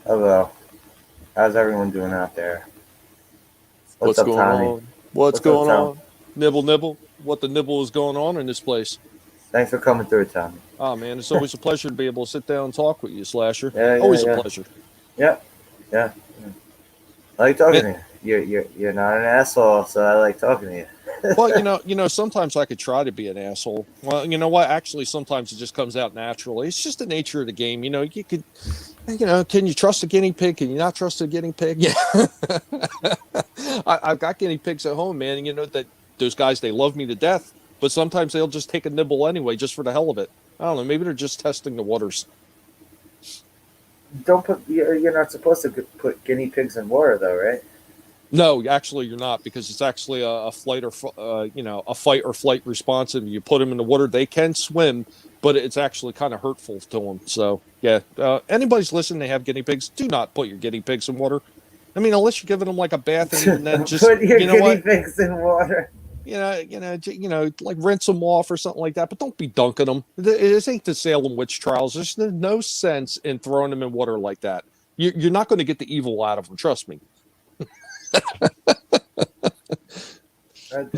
Hello. How's everyone doing out there? What's What's up, going Tommy? on? What's What's up, going Tom? on? Nibble, nibble. What the nibble is going on in this place? Thanks for coming through, Tommy. Oh man, it's always a pleasure to be able to sit down and talk with you, Slasher. Yeah, yeah, Always a yeah, pleasure. yeah, yeah. I like talking Man, to you. You're not an asshole, so I like talking to you. well, sometimes I could try to be an asshole. Well, you know what? Actually, sometimes it just comes out naturally. It's just the nature of the game. Can you trust a guinea pig? Can you not trust a guinea pig? Yeah. I've got guinea pigs at home, man. And you know that those guys, they love me to death, but sometimes they'll just take a nibble anyway, just for the hell of it. I don't know. Maybe they're just testing the waters. Don't put. You're not supposed to put guinea pigs in water, though, right? No, actually, you're not because it's actually a a fight or flight response. If you put them in the water, they can swim, but it's actually kind of hurtful to them. So, yeah, anybody's listening, they have guinea pigs. Do not put your guinea pigs in water. I mean, unless you're giving them like a bath, and even then, just Put your you know guinea what, pigs in water. like rinse them off or something like that. But don't be dunking them. This ain't the Salem witch trials. There's no sense in throwing them in water like that. You're not going to get the evil out of them. Trust me. They're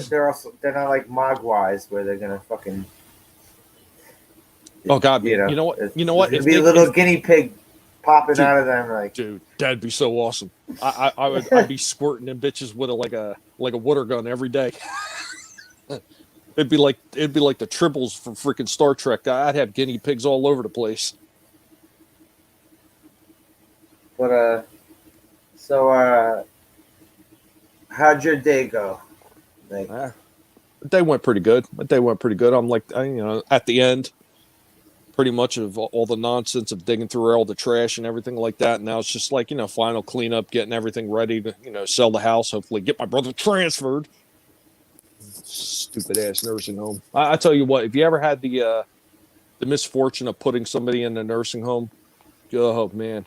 not like mogwais where they're gonna fucking. Oh God, You man! know, You know what? it's, You know there's what? gonna be a little guinea pig popping Dude, out of them, like. dude, that'd be so awesome. I'd be squirting them bitches with a water gun every day. It'd be like the tribbles from freaking Star Trek. I'd have guinea pigs all over the place. But so how'd your day go? Like, Ah, they went pretty good. They went pretty good. I'm like, at the end, pretty much of all the nonsense of digging through all the trash and everything like that. And now it's just like, final cleanup, getting everything ready to, sell the house, hopefully get my brother transferred. Stupid ass nursing home. I tell you what, if you ever had the misfortune of putting somebody in a nursing home, oh man,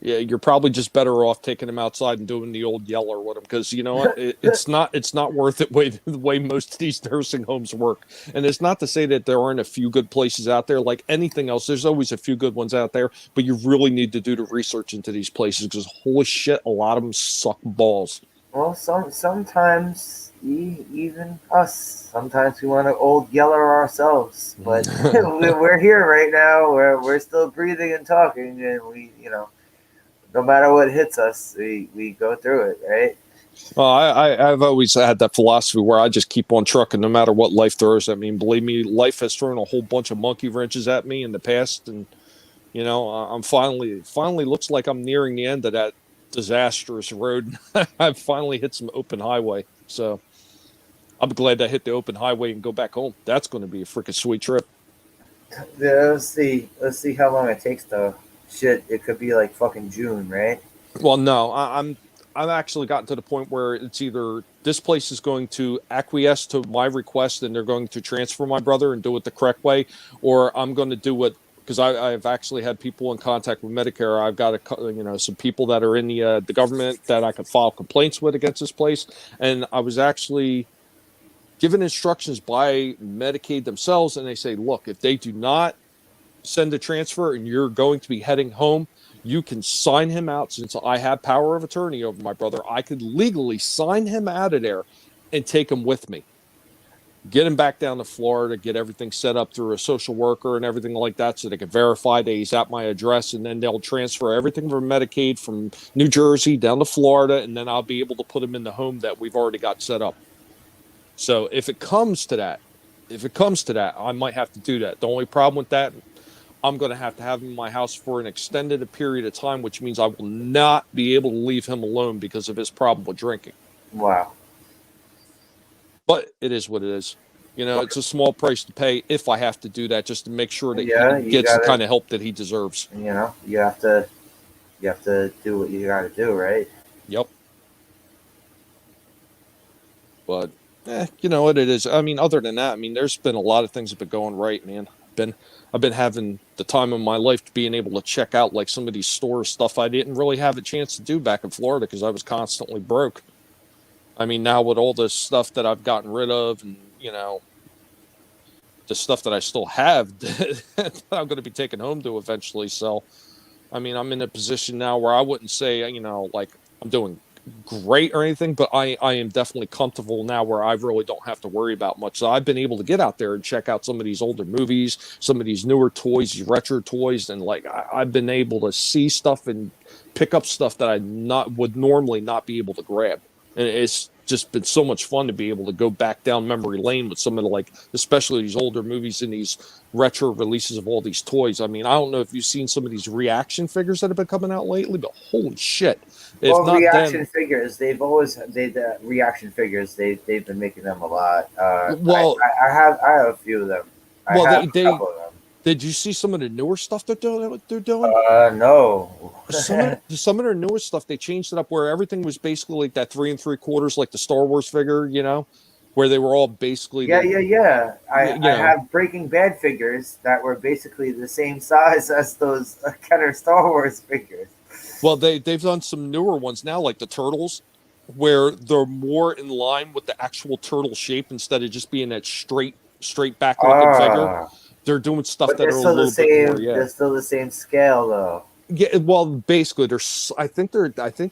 yeah, you're probably just better off taking them outside and doing the old yeller with them because you know what, it's not worth it the way most of these nursing homes work. And it's not to say that there aren't a few good places out there. Like anything else, there's always a few good ones out there, but you really need to do the research into these places because holy shit, a lot of them suck balls. well, sometimes even us, sometimes we want to old yeller ourselves, but we're here right now. We're still breathing and talking, and no matter what hits us, we go through it, right? Well, I've always had that philosophy where I just keep on trucking no matter what life throws at me. And believe me, life has thrown a whole bunch of monkey wrenches at me in the past, and I'm finally looks like I'm nearing the end of that disastrous road. I've finally hit some open highway, so I'm glad I hit the open highway and go back home. That's going to be a freaking sweet trip. Yeah, let's see how long it takes to shit. It could be like fucking June, right? Well, no, I've actually gotten to the point where it's either this place is going to acquiesce to my request and they're going to transfer my brother and do it the correct way, or I'm going to do it because I've actually had people in contact with Medicare. I've got some people that are in the government that I could file complaints with against this place, and I was actually given instructions by Medicaid themselves, and they say, look, if they do not send a transfer and you're going to be heading home, you can sign him out since I have power of attorney over my brother. I could legally sign him out of there and take him with me. Get him back down to Florida, get everything set up through a social worker and everything like that so they can verify that he's at my address, and then they'll transfer everything from Medicaid from New Jersey down to Florida, and then I'll be able to put him in the home that we've already got set up. So if it comes to that, I might have to do that. The only problem with that, I'm going to have him in my house for an extended period of time, which means I will not be able to leave him alone because of his problem with drinking. Wow. But it is what it is. It's a small price to pay if I have to do that just to make sure that Yeah, he you gets the gotta. kind of help that he deserves. You have to do what you got to do, right? Yep. But you know what it is. I mean, other than that, I mean, there's been a lot of things that have been going right, man. I've been having the time of my life being able to check out like some of these stores stuff I didn't really have a chance to do back in Florida because I was constantly broke. I mean, now with all this stuff that I've gotten rid of and, the stuff that I still have that I'm going to be taking home to eventually sell, I mean, I'm in a position now where I wouldn't say, like I'm doing great or anything, but I am definitely comfortable now where I really don't have to worry about much. So I've been able to get out there and check out some of these older movies, some of these newer toys, these retro toys, and like I've been able to see stuff and pick up stuff that I not would normally not be able to grab. And it's just been so much fun to be able to go back down memory lane with some of the, like, especially these older movies and these retro releases of all these toys. I mean, I don't know if you've seen some of these reaction figures that have been coming out lately, but holy shit. If Well, not them, reaction figures, the reaction figures, they've been making them a lot. well, I have a few of them. I well, have they, a they couple of them. did you see some of the newer stuff they're doing? What they're doing? No. Some of their newest stuff, they changed it up where everything was basically like that 3 3/4, like the Star Wars figure, where they were all basically Yeah, yeah, yeah. you I know, have Breaking Bad figures that were basically the same size as those Kenner Star Wars figures. well, they've done some newer ones now, like the turtles, where they're more in line with the actual turtle shape instead of just being that straight back looking figure. Ah, They're doing stuff but that they're are a still the little bit more, same. yeah. They're still the same scale, though. Yeah, well, basically, I think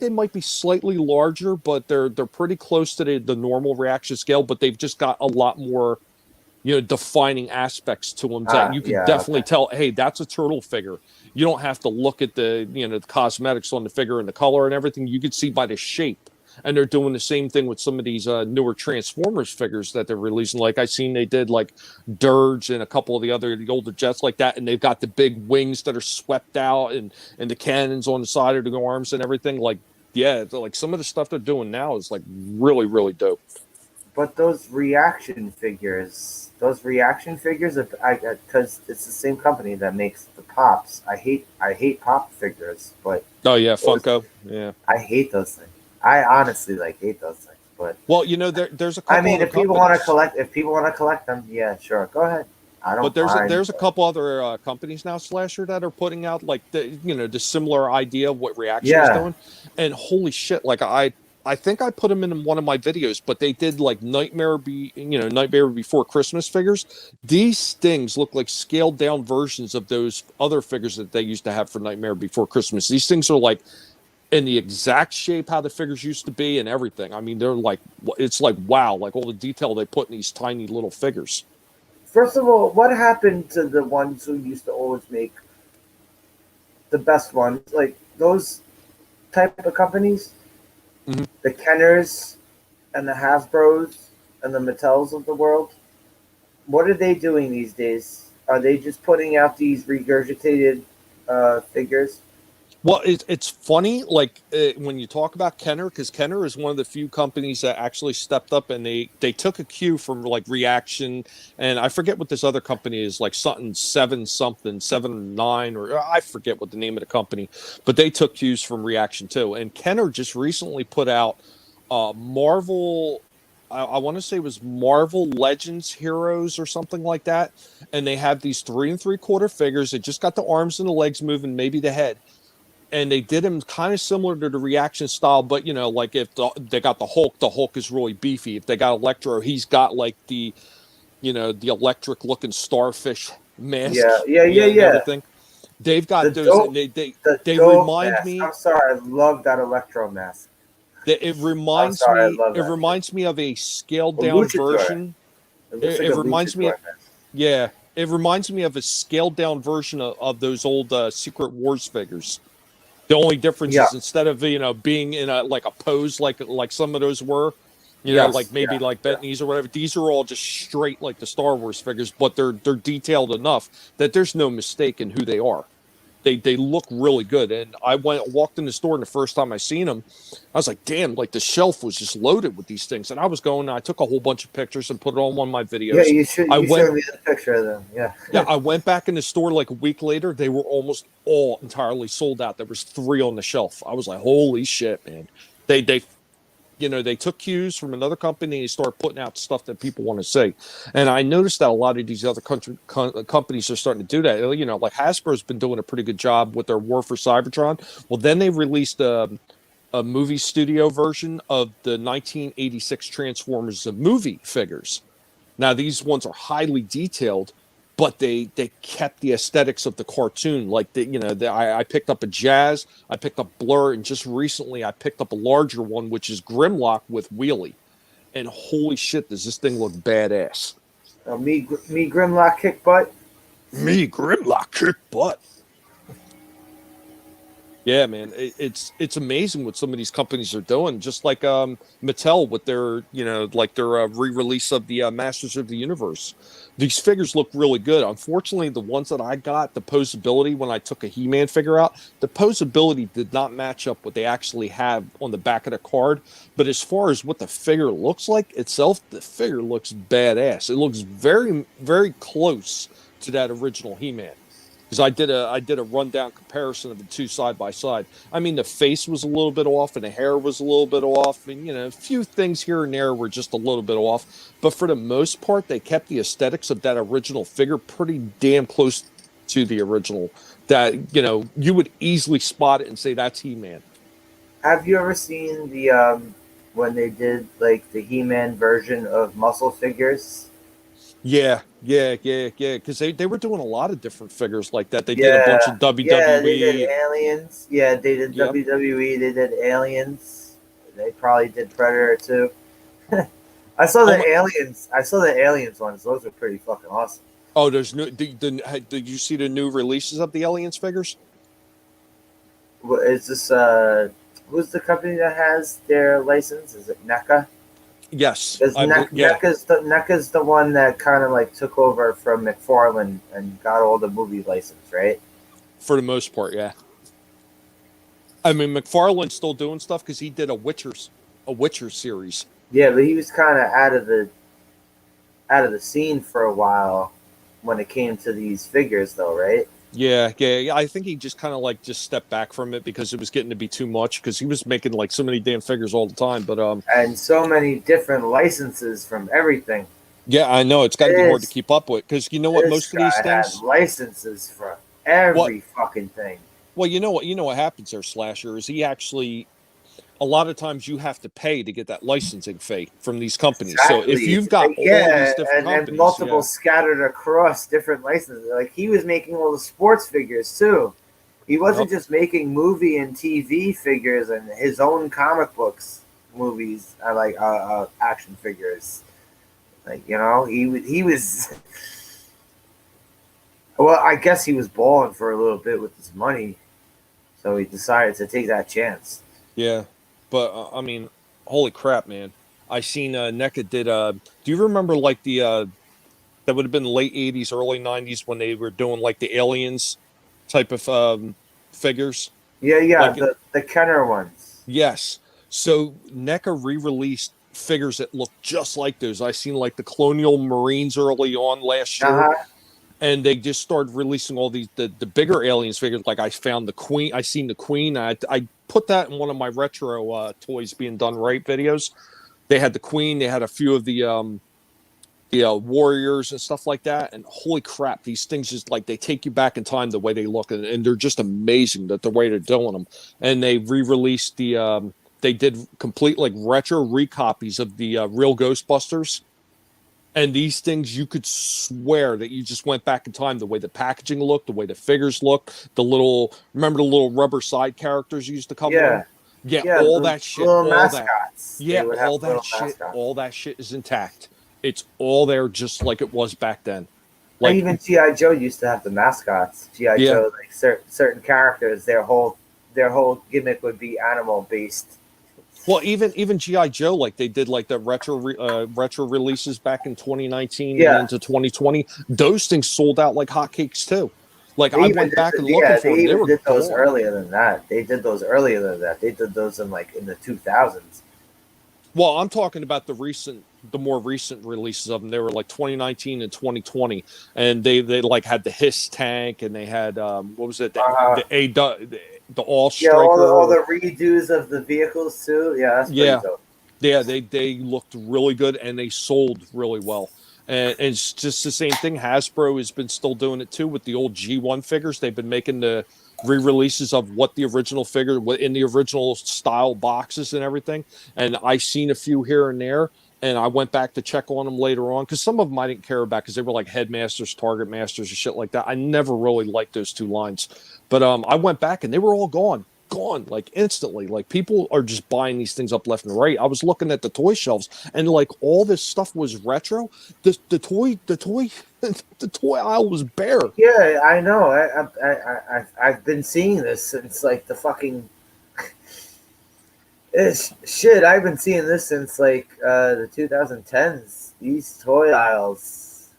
they might be slightly larger, but they're pretty close to the normal reaction scale. But they've just got a lot more, defining aspects to them that Ah, you could yeah. definitely Okay. tell. Hey, that's a turtle figure. You don't have to look at the cosmetics on the figure and the color and everything. You could see by the shape. And they're doing the same thing with some of these newer Transformers figures that they're releasing. Like I seen they did like Dirge and a couple of the older jets like that, and they've got the big wings that are swept out and the cannons on the side of the arms and everything. Like, yeah, like some of the stuff they're doing now is like really, really dope. But those reaction figures, because it's the same company that makes the pops. I hate pop figures, but Oh yeah, those Funko. Yeah. I hate those things. I honestly hate those things. But Well, there's a I couple mean, other companies, if people want to collect them, yeah, sure, go ahead. I but don't mind. there's a couple other companies now, Slasher, that are putting out like the similar idea of what Reaction is Yeah, doing, and holy shit, like I think I put them in one of my videos, but they did like Nightmare Before Christmas figures. These things look like scaled down versions of those other figures that they used to have for Nightmare Before Christmas. These things are like in the exact shape how the figures used to be and everything. I mean, they're like, it's like wow, like all the detail they put in these tiny little figures. first of all, what happened to the ones who used to always make the best ones, like those type of companies, Mhm. the Kenners and the Hasbros and the Mattels of the world? What are they doing these days? Are they just putting out these regurgitated figures? Well, it's funny, like when you talk about Kenner, because Kenner is one of the few companies that actually stepped up and they took a cue from like Reaction, and I forget what this other company is, like something 7 9, or I forget what the name of the company, but they took cues from Reaction too. And Kenner just recently put out Marvel. I want to say it was Marvel Legends Heroes or something like that, and they have these 3 3/4 figures. They just got the arms and the legs moving, maybe the head, and they did him kind of similar to the reaction style, but like if they got the Hulk is really beefy. If they got Electro, he's got like the electric looking starfish mask, Yeah, yeah, yeah, and yeah. everything. They've The got those, and dope, the they dope remind mask. me I'm sorry, I love that Electro mask. it I'm reminds sorry, I me love it that shit. reminds me of a scaled A down Luchasaur. version. It looks It, like a it reminds me, Luchasaur mask. yeah, it reminds me of a scaled down version of those old Secret Wars figures. The only difference Yeah. is instead of being in a like a pose like some of those were, like Yes. maybe Yeah. like Yeah. Bentley's or whatever. These are all just straight like the Star Wars figures, but they're detailed enough that there's no mistake in who they are. They look really good. And I walked in the store, and the first time I seen them, I was like, damn, like the shelf was just loaded with these things. And I was going, I took a whole bunch of pictures and put it on one of my Yeah. videos. You should. I You went showed me the picture of them. Yeah. yeah, I went back in the store like a week later. They were almost all entirely sold out. There was 3 on the shelf. I was like, "Holy shit, man!" They took cues from another company and they started putting out stuff that people want to see. And I noticed that a lot of these other companies are starting to do that. Like Hasbro's been doing a pretty good job with their War for Cybertron. Well, then they released a movie studio version of the 1986 Transformers the movie figures. Now these ones are highly detailed, but they kept the aesthetics of the cartoon. Like I picked up a Jazz, I picked up Blur, and just recently I picked up a larger one, which is Grimlock with Wheelie. And holy shit, does this thing look badass? Me Grimlock kick butt. Me Grimlock kick butt. Yeah, man, it's amazing what some of these companies are doing. Just like Mattel with their their re-release of the Masters of the Universe. These figures look really good. Unfortunately, the ones that I got, the posability when I took a He-Man figure out, the posability did not match up what they actually have on the back of the card. But as far as what the figure looks like itself, the figure looks badass. It looks very, very close to that original He-Man. Because I did a rundown comparison of the two side by side. I mean, the face was a little bit off, and the hair was a little bit off, and a few things here and there were just a little bit off. But for the most part, they kept the aesthetics of that original figure pretty damn close to the original. That you would easily spot it and say that's He-Man. Have you ever seen the when they did like the He-Man version of Muscle figures? Yeah. Because they were doing a lot of different figures like that. They did a Yeah, bunch of WWE. yeah, they did Aliens. Yeah, they did Yep. WWE. They did Aliens. They probably did Predator too. I saw the Aliens. I saw the Aliens ones. Those were pretty fucking awesome. Oh, there's new. Did you see the new releases of the Aliens figures? Is this who's the company that has their license? Is it NECA? Yes. Because NECA's the one that kind of like took over from McFarlane and got all the movie license, right? For the most part, yeah. I mean, McFarlane's still doing stuff because he did a Witcher series. Yeah, but he was kind of out of the scene for a while when it came to these figures, though, right? Yeah. I think he just kind of just stepped back from it because it was getting to be too much because he was making like so many damn figures all the time. But and so many different licenses from everything. Yeah, I know it's got to be hard to keep up with because you know what most of these things had licenses for every fucking thing. Well, you know what happens there, Slasher, is he actually a lot of times you have to pay to get that licensing fee from these companies. Exactly. So if you've got all these different companies, and multiple scattered across different licenses, like he was making all the sports figures too. He wasn't just making movie and TV figures and his own comic books, movies, action figures. Like he was. Well, I guess he was balling for a little bit with his money, so he decided to take that chance. Yeah. But I mean, holy crap, man! I seen NECA did. Do you remember like the that would have been late '80s, early '90s when they were doing like the Aliens type of figures? Yeah, like the Kenner ones. Yes. So NECA re-released figures that look just like those. I seen like the Colonial Marines early on last year. And they just started releasing all these the bigger Aliens figures. Like I found the Queen. I seen the Queen. I put that in one of my retro toys being done right videos. They had the Queen. They had a few of the warriors and stuff like that. And holy crap, these things just like they take you back in time the way they look, and they're just amazing that the way they're doing them. And they re-released the. They did complete like retro recopies of the real Ghostbusters. And these things, you could swear that you just went back in time. The way the packaging looked, the way the figures looked, remember the little rubber side characters used to come on? Yeah, all that shit. Little mascots. Yeah, all that shit. Mascots. All that shit is intact. It's all there, just like it was back then. Like even G.I. Joe used to have the mascots. G.I. Joe, like certain characters, their whole gimmick would be animal based. Well, even G.I. Joe, like they did like the retro releases back in 2019 and into 2020. Those things sold out like hotcakes too. Like I went back and looked for them. They did those earlier than that. They did those earlier than that. They did those in the 2000s. Well, I'm talking about the more recent releases of them. They were like 2019 and 2020, and they like had the Hiss tank, and they had what was it? The All Striker. Yeah, all the redos of the vehicles too. Yeah, that's pretty dope. Yeah, they looked really good and they sold really well. And it's just the same thing. Hasbro has been still doing it too with the old G1 figures. They've been making the re-releases of what the original figure in the original style boxes and everything. And I've seen a few here and there. And I went back to check on them later on because some of them I didn't care about because they were like Headmasters, Target Masters, and shit like that. I never really liked those two lines, but I went back and they were all gone like instantly. Like people are just buying these things up left and right. I was looking at the toy shelves and like all this stuff was retro. The toy the toy aisle was bare. Yeah, I know. I've been seeing this since like the fucking shit. I've been seeing this since like the 2010s. These toy aisles.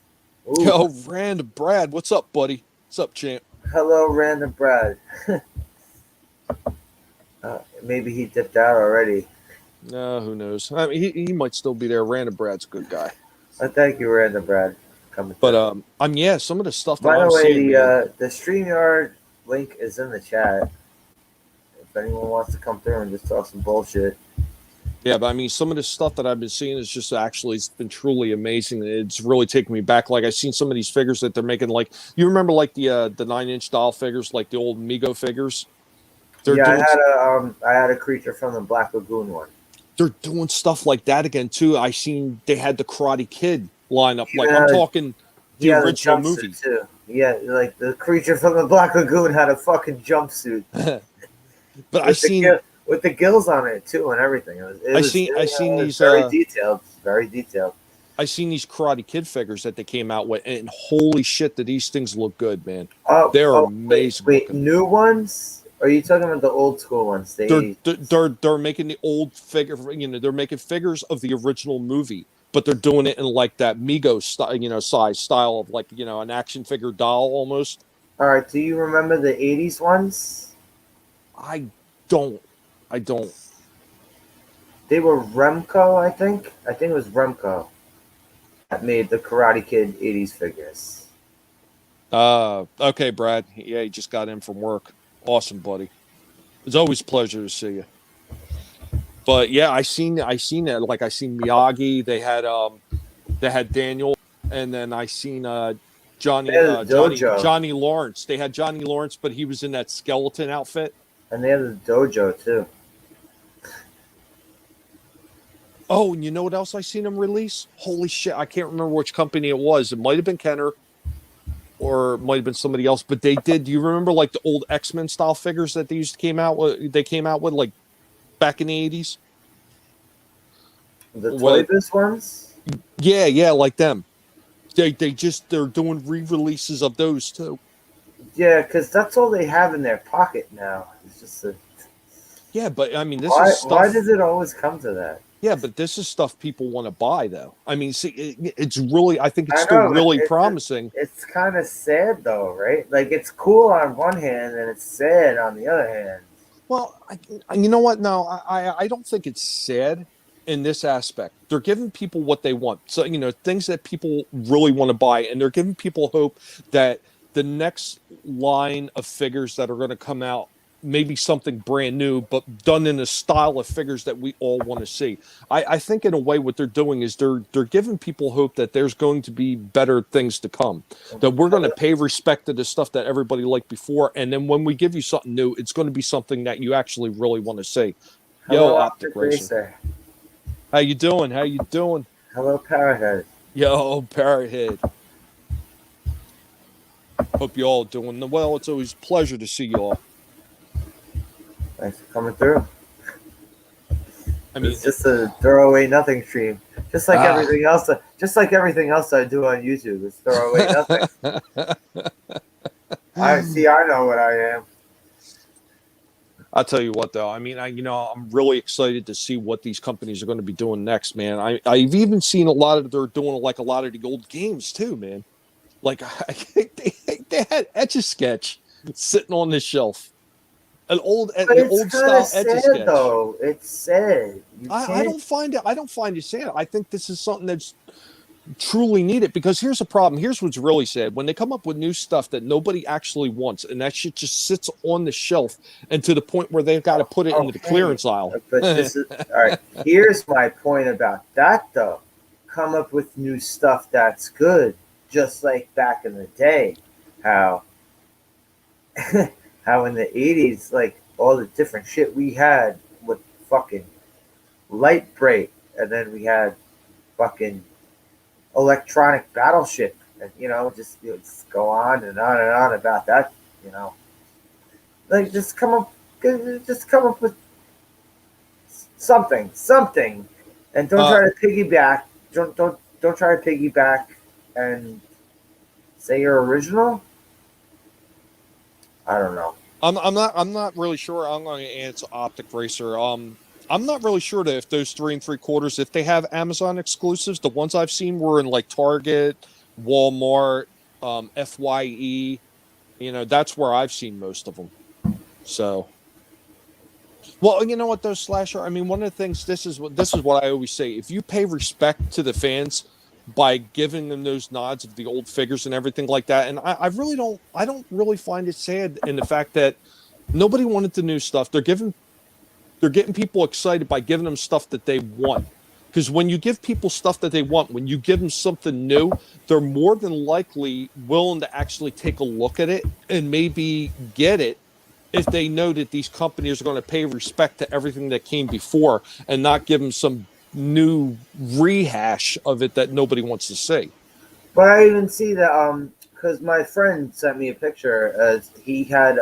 Ooh. Yo, Rand Brad, what's up, buddy? What's up, champ? Hello, Random Brad. Maybe he dipped out already. No, who knows? I mean, he might still be there. Random Brad's a good guy. Thank you, Random Brad. Coming. But yeah, some of the stuff that By I'm the way, seeing, the StreamYard link is in the chat. If anyone wants to come through and just talk some bullshit. yeah, but I mean, some of the stuff that I've been seeing is just actually it's been truly amazing. It's really taken me back. Like I've seen some of these figures that they're making. Like you remember, like the 9-inch doll figures, like the old Mego figures. Yeah, I had a creature from the Black Lagoon one. They're doing stuff like that again too. I seen they had the Karate Kid lineup. Like I'm talking the original movie too. Yeah, like the creature from the Black Lagoon had a fucking jumpsuit. But I seen with the gills on it too and everything. I seen these very detailed, very detailed. I seen these Karate Kid figures that they came out with, and holy shit, do these things look good, man? They're amazing. Wait, new ones? Or are you talking about the old school ones? They're making the old figure. You know, they're making figures of the original movie, but they're doing it in like that Mego style, size style of like an action figure doll almost. All right. Do you remember the '80s ones? I don't. They were Remco, I think. I think it was Remco that made the Karate Kid '80s figures. Okay, Brad. Yeah, he just got in from work. Awesome, buddy. It's always a pleasure to see you. But yeah, I seen that. Like I seen Miyagi. They had Daniel, and then I seen Johnny Lawrence. They had Johnny Lawrence, but he was in that skeleton outfit. And they had the dojo too. Oh, and you know what else I seen them release? Holy shit! I can't remember which company it was. It might have been Kenner, or it might have been somebody else. But they did. Do you remember like the old X-Men style figures that they came out with? They came out with like back in the 80s. The Toy Biz ones. Yeah, like them. They're doing re-releases of those too. Yeah, because that's all they have in their pocket now. It's just yeah, but I mean, is stuff. Why does it always come to that? Yeah, but this is stuff people want to buy, though. I mean, see, it's really. I think it's still really promising. It's kind of sad, though, right? Like it's cool on one hand, and it's sad on the other hand. Well, you know what? No, I don't think it's sad in this aspect. They're giving people what they want. So things that people really want to buy, and they're giving people hope that the next line of figures that are going to come out maybe something brand new, but done in a style of figures that we all want to see. I think in a way what they're doing is they're giving people hope that there's going to be better things to come, that we're going to pay respect to the stuff that everybody liked before, and then when we give you something new, it's going to be something that you actually really want to see. Hello, Optic Racer. How you doing? Hello, Parrothead. Yo, Parrothead. Hope you all doing well. It's always a pleasure to see you all. Thanks for coming through. I mean, it's just a throwaway nothing stream, just like everything else. Just like everything else I do on YouTube, it's throwaway nothing. I know what I am. I'll tell you what, though. I mean, I'm really excited to see what these companies are going to be doing next, man. I've even seen they're doing like a lot of the old games too, man. Like they had Etch-a-Sketch sitting on the shelf. An old style Etch-a-Sketch. Though it's sad. I don't find it sad. I think this is something that's truly needed, because here's the problem. Here's what's really sad: when they come up with new stuff that nobody actually wants, and that shit just sits on the shelf, and to the point where they've got to put it into the clearance aisle. But this is all right. Here's my point about that, though. Come up with new stuff that's good, just like back in the day, how in the 80s, like all the different shit we had with fucking Light Break, and then we had fucking electronic battleship, and just go on and on and on about that. You know, like just come up with something, and don't try to piggyback. Don't try to piggyback and say you're original. I don't know. I'm not really sure. I'm going to answer Optic Racer. I'm not really sure that if those 3 3/4, if they have Amazon exclusives. The ones I've seen were in like Target, Walmart, FYE. That's where I've seen most of them. So, well, you know what, those slasher. I mean, one of the things. This is what I always say. If you pay respect to the fans by giving them those nods of the old figures and everything like that, and I really don't. I don't really find it sad in the fact that nobody wanted the new stuff. They're getting people excited by giving them stuff that they want. Because when you give people stuff that they want, when you give them something new, they're more than likely willing to actually take a look at it and maybe get it if they know that these companies are going to pay respect to everything that came before and not give them some new rehash of it that nobody wants to see. But I even see that because my friend sent me a picture. He had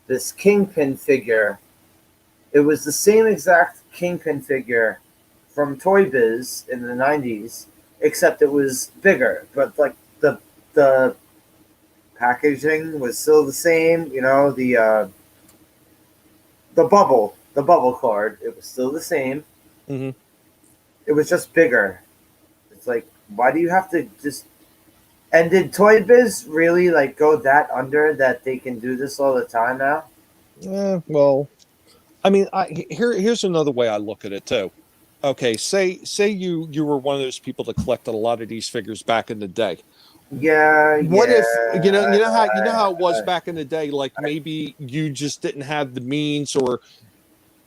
this Kingpin figure. It was the same exact Kingpin figure from Toy Biz in the 90s, except it was bigger. But like the packaging was still the same. The bubble card, it was still the same. Mm-hmm. It was just bigger. It's like, why do you have to just? And did Toy Biz really like go that under that they can do this all the time now? Well, I mean, here's another way I look at it too. Okay, say you were one of those people that collected a lot of these figures back in the day. Yeah, What yeah. if you know how it was back in the day? Like maybe you just didn't have the means, or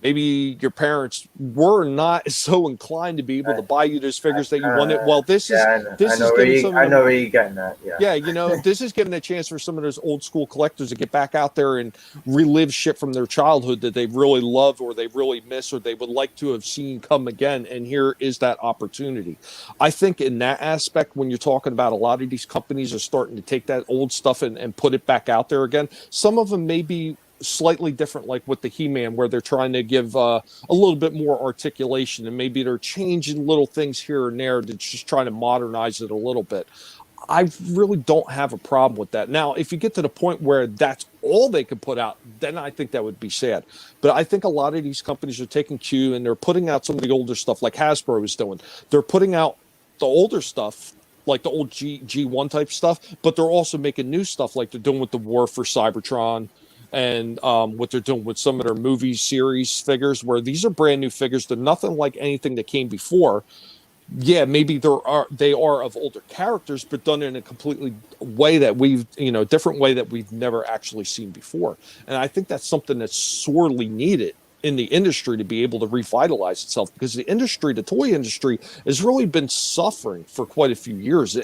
maybe your parents were not so inclined to be able to buy you those figures that you wanted. Well, this is giving some of them. I know where you're getting at. Yeah. Yeah, this is giving a chance for some of those old school collectors to get back out there and relive shit from their childhood that they really love or they really miss or they would like to have seen come again. And here is that opportunity. I think in that aspect, when you're talking about a lot of these companies are starting to take that old stuff and put it back out there again, some of them may be slightly different, like with the He-Man, where they're trying to give a little bit more articulation and maybe they're changing little things here and there to just trying to modernize it a little bit. I really don't have a problem with that. Now, if you get to the point where that's all they can put out, then I think that would be sad. But I think a lot of these companies are taking cue and they're putting out some of the older stuff like Hasbro is doing. They're putting out the older stuff, like the old G1 type stuff, but they're also making new stuff like they're doing with the War for Cybertron and what they're doing with some of their movie series figures, where these are brand new figures. They're nothing like anything that came before. Yeah, maybe they are of older characters, but done in a completely way that different way that we've never actually seen before. And I think that's something that's sorely needed in the industry to be able to revitalize itself, because the toy industry has really been suffering for quite a few years.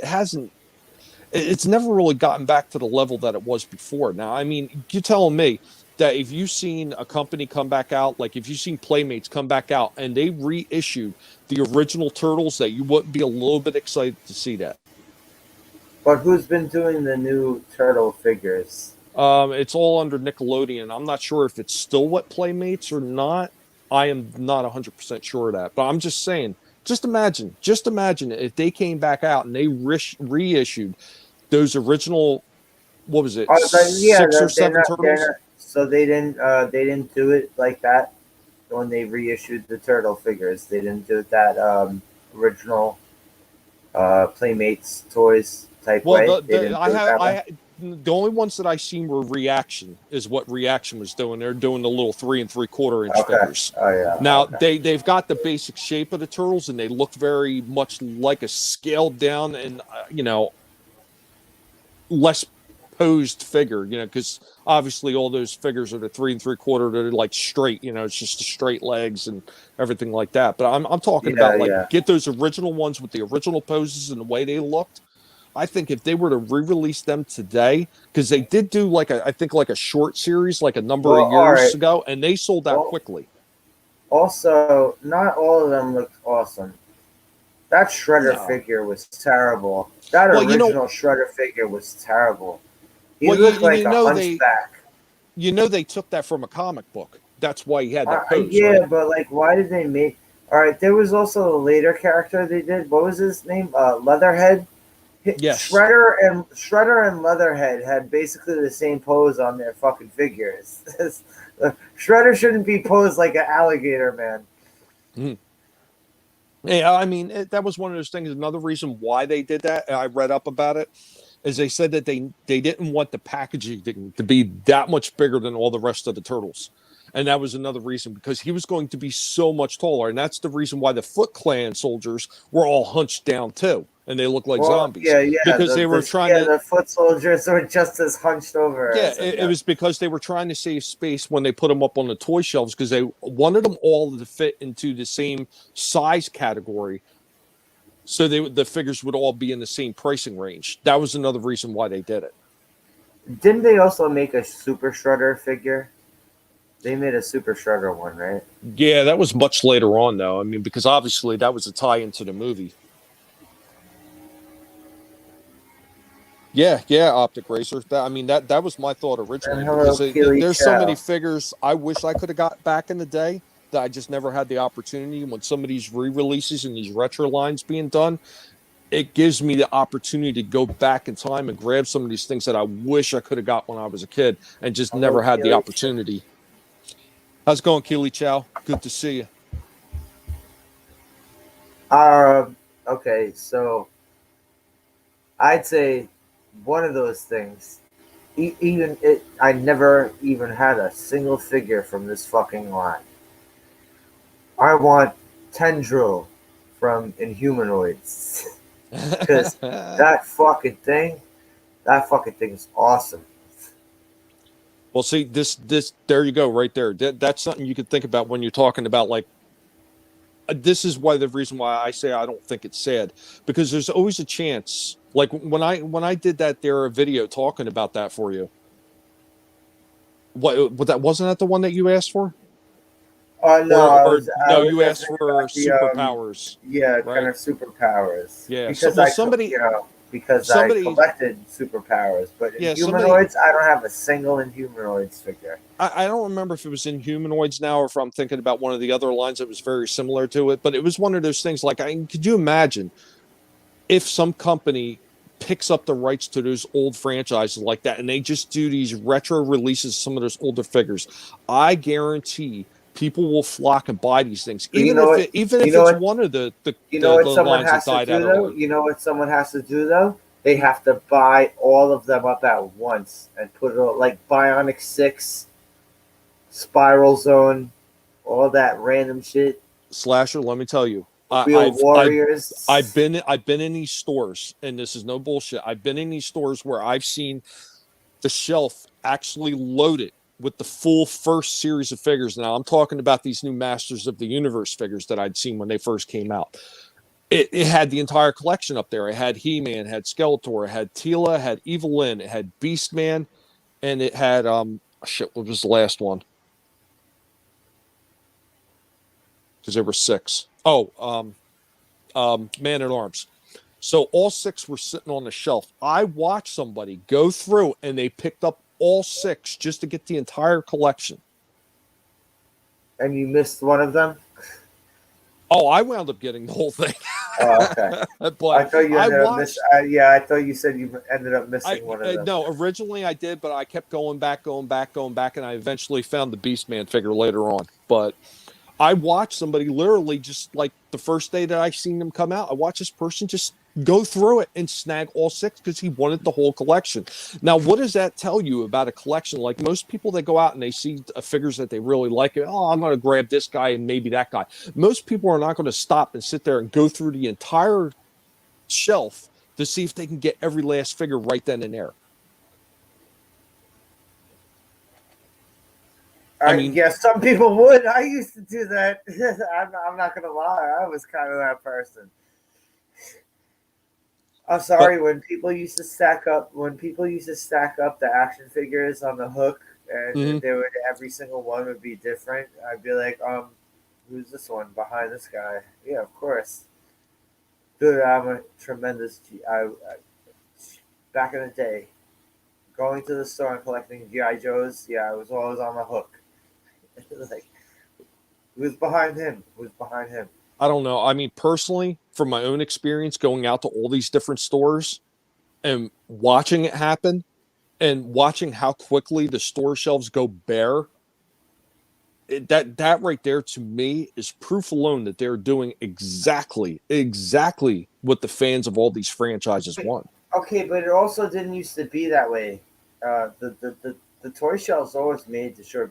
It's never really gotten back to the level that it was before. Now, I mean, you're telling me that if you've seen a company come back out, like if you've seen Playmates come back out and they reissued the original Turtles, that you wouldn't be a little bit excited to see that. But who's been doing the new Turtle figures? It's all under Nickelodeon. I'm not sure if it's still what Playmates or not. I am not 100% sure of that, but I'm just saying, just imagine if they came back out and they reissued those original, what was it, Yeah, 6 or 7 Turtles? So they didn't do it like that when they reissued the Turtle figures. They didn't do it that original Playmates toys type way. The only ones that I seen were Reaction, is what Reaction was doing. They're doing the little 3 3/4 inch figures. Oh yeah. Now they've got the basic shape of the turtles, and they look very much like a scaled down and less posed figure. Because obviously all those figures are the 3 3/4. They're like straight. It's just the straight legs and everything like that. But I'm talking about get those original ones with the original poses and the way they looked. I think if they were to re-release them today, because they did do I think a short series like a number of years ago, and they sold out quickly. Also, not all of them looked awesome. That Shredder No. figure was terrible. That Well, original Shredder figure was terrible. He well, looked like you a know hunchback. they took that from a comic book. That's why he had that pose, right? Yeah, but like, why did they make? All right, there was also a later character they did. What was his name? Leatherhead. Yes. Shredder and Leatherhead had basically the same pose on their fucking figures. Shredder shouldn't be posed like an alligator, man. Mhm. Yeah, I mean, that was one of those things. Another reason why they did that, I read up about it, is they said that they didn't want the packaging to be that much bigger than all the rest of the turtles. And that was another reason because he was going to be so much taller. And that's the reason why the Foot Clan soldiers were all hunched down too. And they look like Well, zombies yeah, because they were trying to, the foot soldiers were just as hunched over yeah, as him. it Yeah. was because they were trying to save space when they put them up on the toy shelves because they wanted them all to fit into the same size category so the figures would all be in the same pricing range. That was another reason why they did it. Didn't they also make a Super Shredder figure? They made a Super Shredder one, right? Yeah, that was much later on, though. I mean, because obviously that was a tie into the movie. Yeah, Optic Racer. I mean, that was my thought And originally hello, because Keely there's so many Chow. figures I wish I could have got back in the day that I just never had the opportunity. When some of these re-releases and these retro lines being done, it gives me the opportunity to go back in time and grab some of these things that I wish I could have got when I was a kid and just Hello, never had the Keely Chow. opportunity. How's it going, Keely Chow? Good to see you. Okay, so I'd say one of those things. Even it, I never even had a single figure from this fucking line. I want Tendril from Inhumanoids because that fucking thing, that fucking thing is awesome. Well, see, this there you go, right there. That's something you could think about when you're talking about like this is why the reason why I say I don't think it's sad because there's always a chance. Like when I did that there a video talking about that for you. What that wasn't that the one that you asked for, Oh no, or I no, was you asked asking for about the superpowers, yeah, kind right? of superpowers Yeah. So because well, somebody because I somebody collected superpowers, but in yeah somebody humanoids I don't have a single Inhumanoids figure. I don't remember if it was in humanoids now or if I'm thinking about one of the other lines that was very similar to it, but it was one of those things like could you imagine if some company picks up the rights to those old franchises like that and they just do these retro releases of some of those older figures, I guarantee people will flock and buy these things, But even you if know it's what, one of the the, you know the, what the someone lines that has to died out do though. early. You know what someone has to do though. They have to buy all of them up at once and put it all, like Bionic 6, Spiral Zone, all that random shit. Slasher, let me tell you, Real I've Warriors. been in these stores, and this is no bullshit. I've been in these stores where I've seen the shelf actually loaded with the full first series of figures. Now I'm talking about these new Masters of the Universe figures that I'd seen when they first came out. It had the entire collection up there. It had He-Man, it had Skeletor, it had Tila, it had Evelyn, it had Beastman, and it had shit. What was the last one? Because there were six. Oh, Man at Arms. So all six were sitting on the shelf. I watched somebody go through and they picked up all six just to get the entire collection. And you missed one of them. Oh, I wound up getting the whole thing. Oh, okay. I But thought you I ended up miss. watched Yeah, I thought you said you ended up I missing one of them. no, originally I did, but I kept going back, and I eventually found the Beastman figure later on. But I watched somebody literally just like the first day that I seen them come out. I watched this person just go through it and snag all six because he wanted the whole collection. Now, what does that tell you about a collection? Like most people that go out and they see figures that they really like, oh, I'm going to grab this guy and maybe that guy. Most people are not going to stop and sit there and go through the entire shelf to see if they can get every last figure right then and there. I mean, Yeah, some people would. I used to do that. I'm not gonna lie. I was kind of that person. I'm but sorry when people used to stack up the action figures on the hook, and mhm. they would every single one would be different. I'd be like, who's this one behind this guy? Yeah, of course. Dude, I'm a tremendous. Back in the day, going to the store and collecting GI Joes. Yeah, I was always on the hook. Like, who's behind him? Who's behind him? I don't know. I mean, personally, from my own experience going out to all these different stores and watching it happen and watching how quickly the store shelves go bare, that right there to me is proof alone that they're doing exactly what the fans of all these franchises want. Okay, but it also didn't used to be that way. The toy shelves always made sure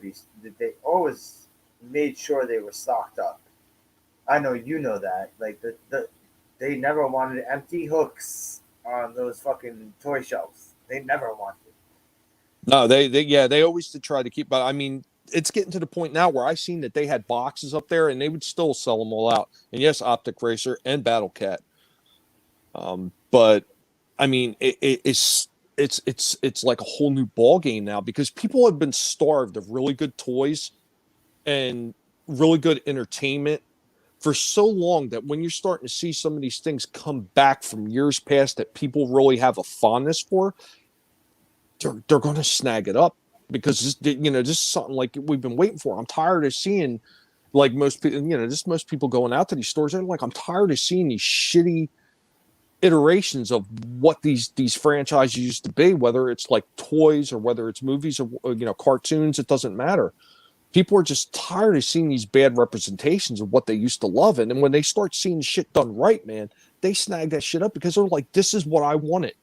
they always made sure they were stocked up. I know you know that. Like they never wanted empty hooks on those fucking toy shelves. They never wanted. No, they always did try to keep, but I mean, it's getting to the point now where I've seen that they had boxes up there and they would still sell them all out. And yes, Optic Racer and Battle Cat. But I mean, it's like a whole new ball game now because people have been starved of really good toys and really good entertainment for so long that when you're starting to see some of these things come back from years past that people really have a fondness for, they're going to snag it up because this is something like we've been waiting for. I'm tired of seeing like most people, just most people going out to these stores. They're like, I'm tired of seeing these shitty iterations of what these franchises used to be, whether it's like toys or whether it's movies or cartoons. It doesn't matter. People are just tired of seeing these bad representations of what they used to love. And then when they start seeing shit done right, man, they snag that shit up because they're like, this is what I wanted.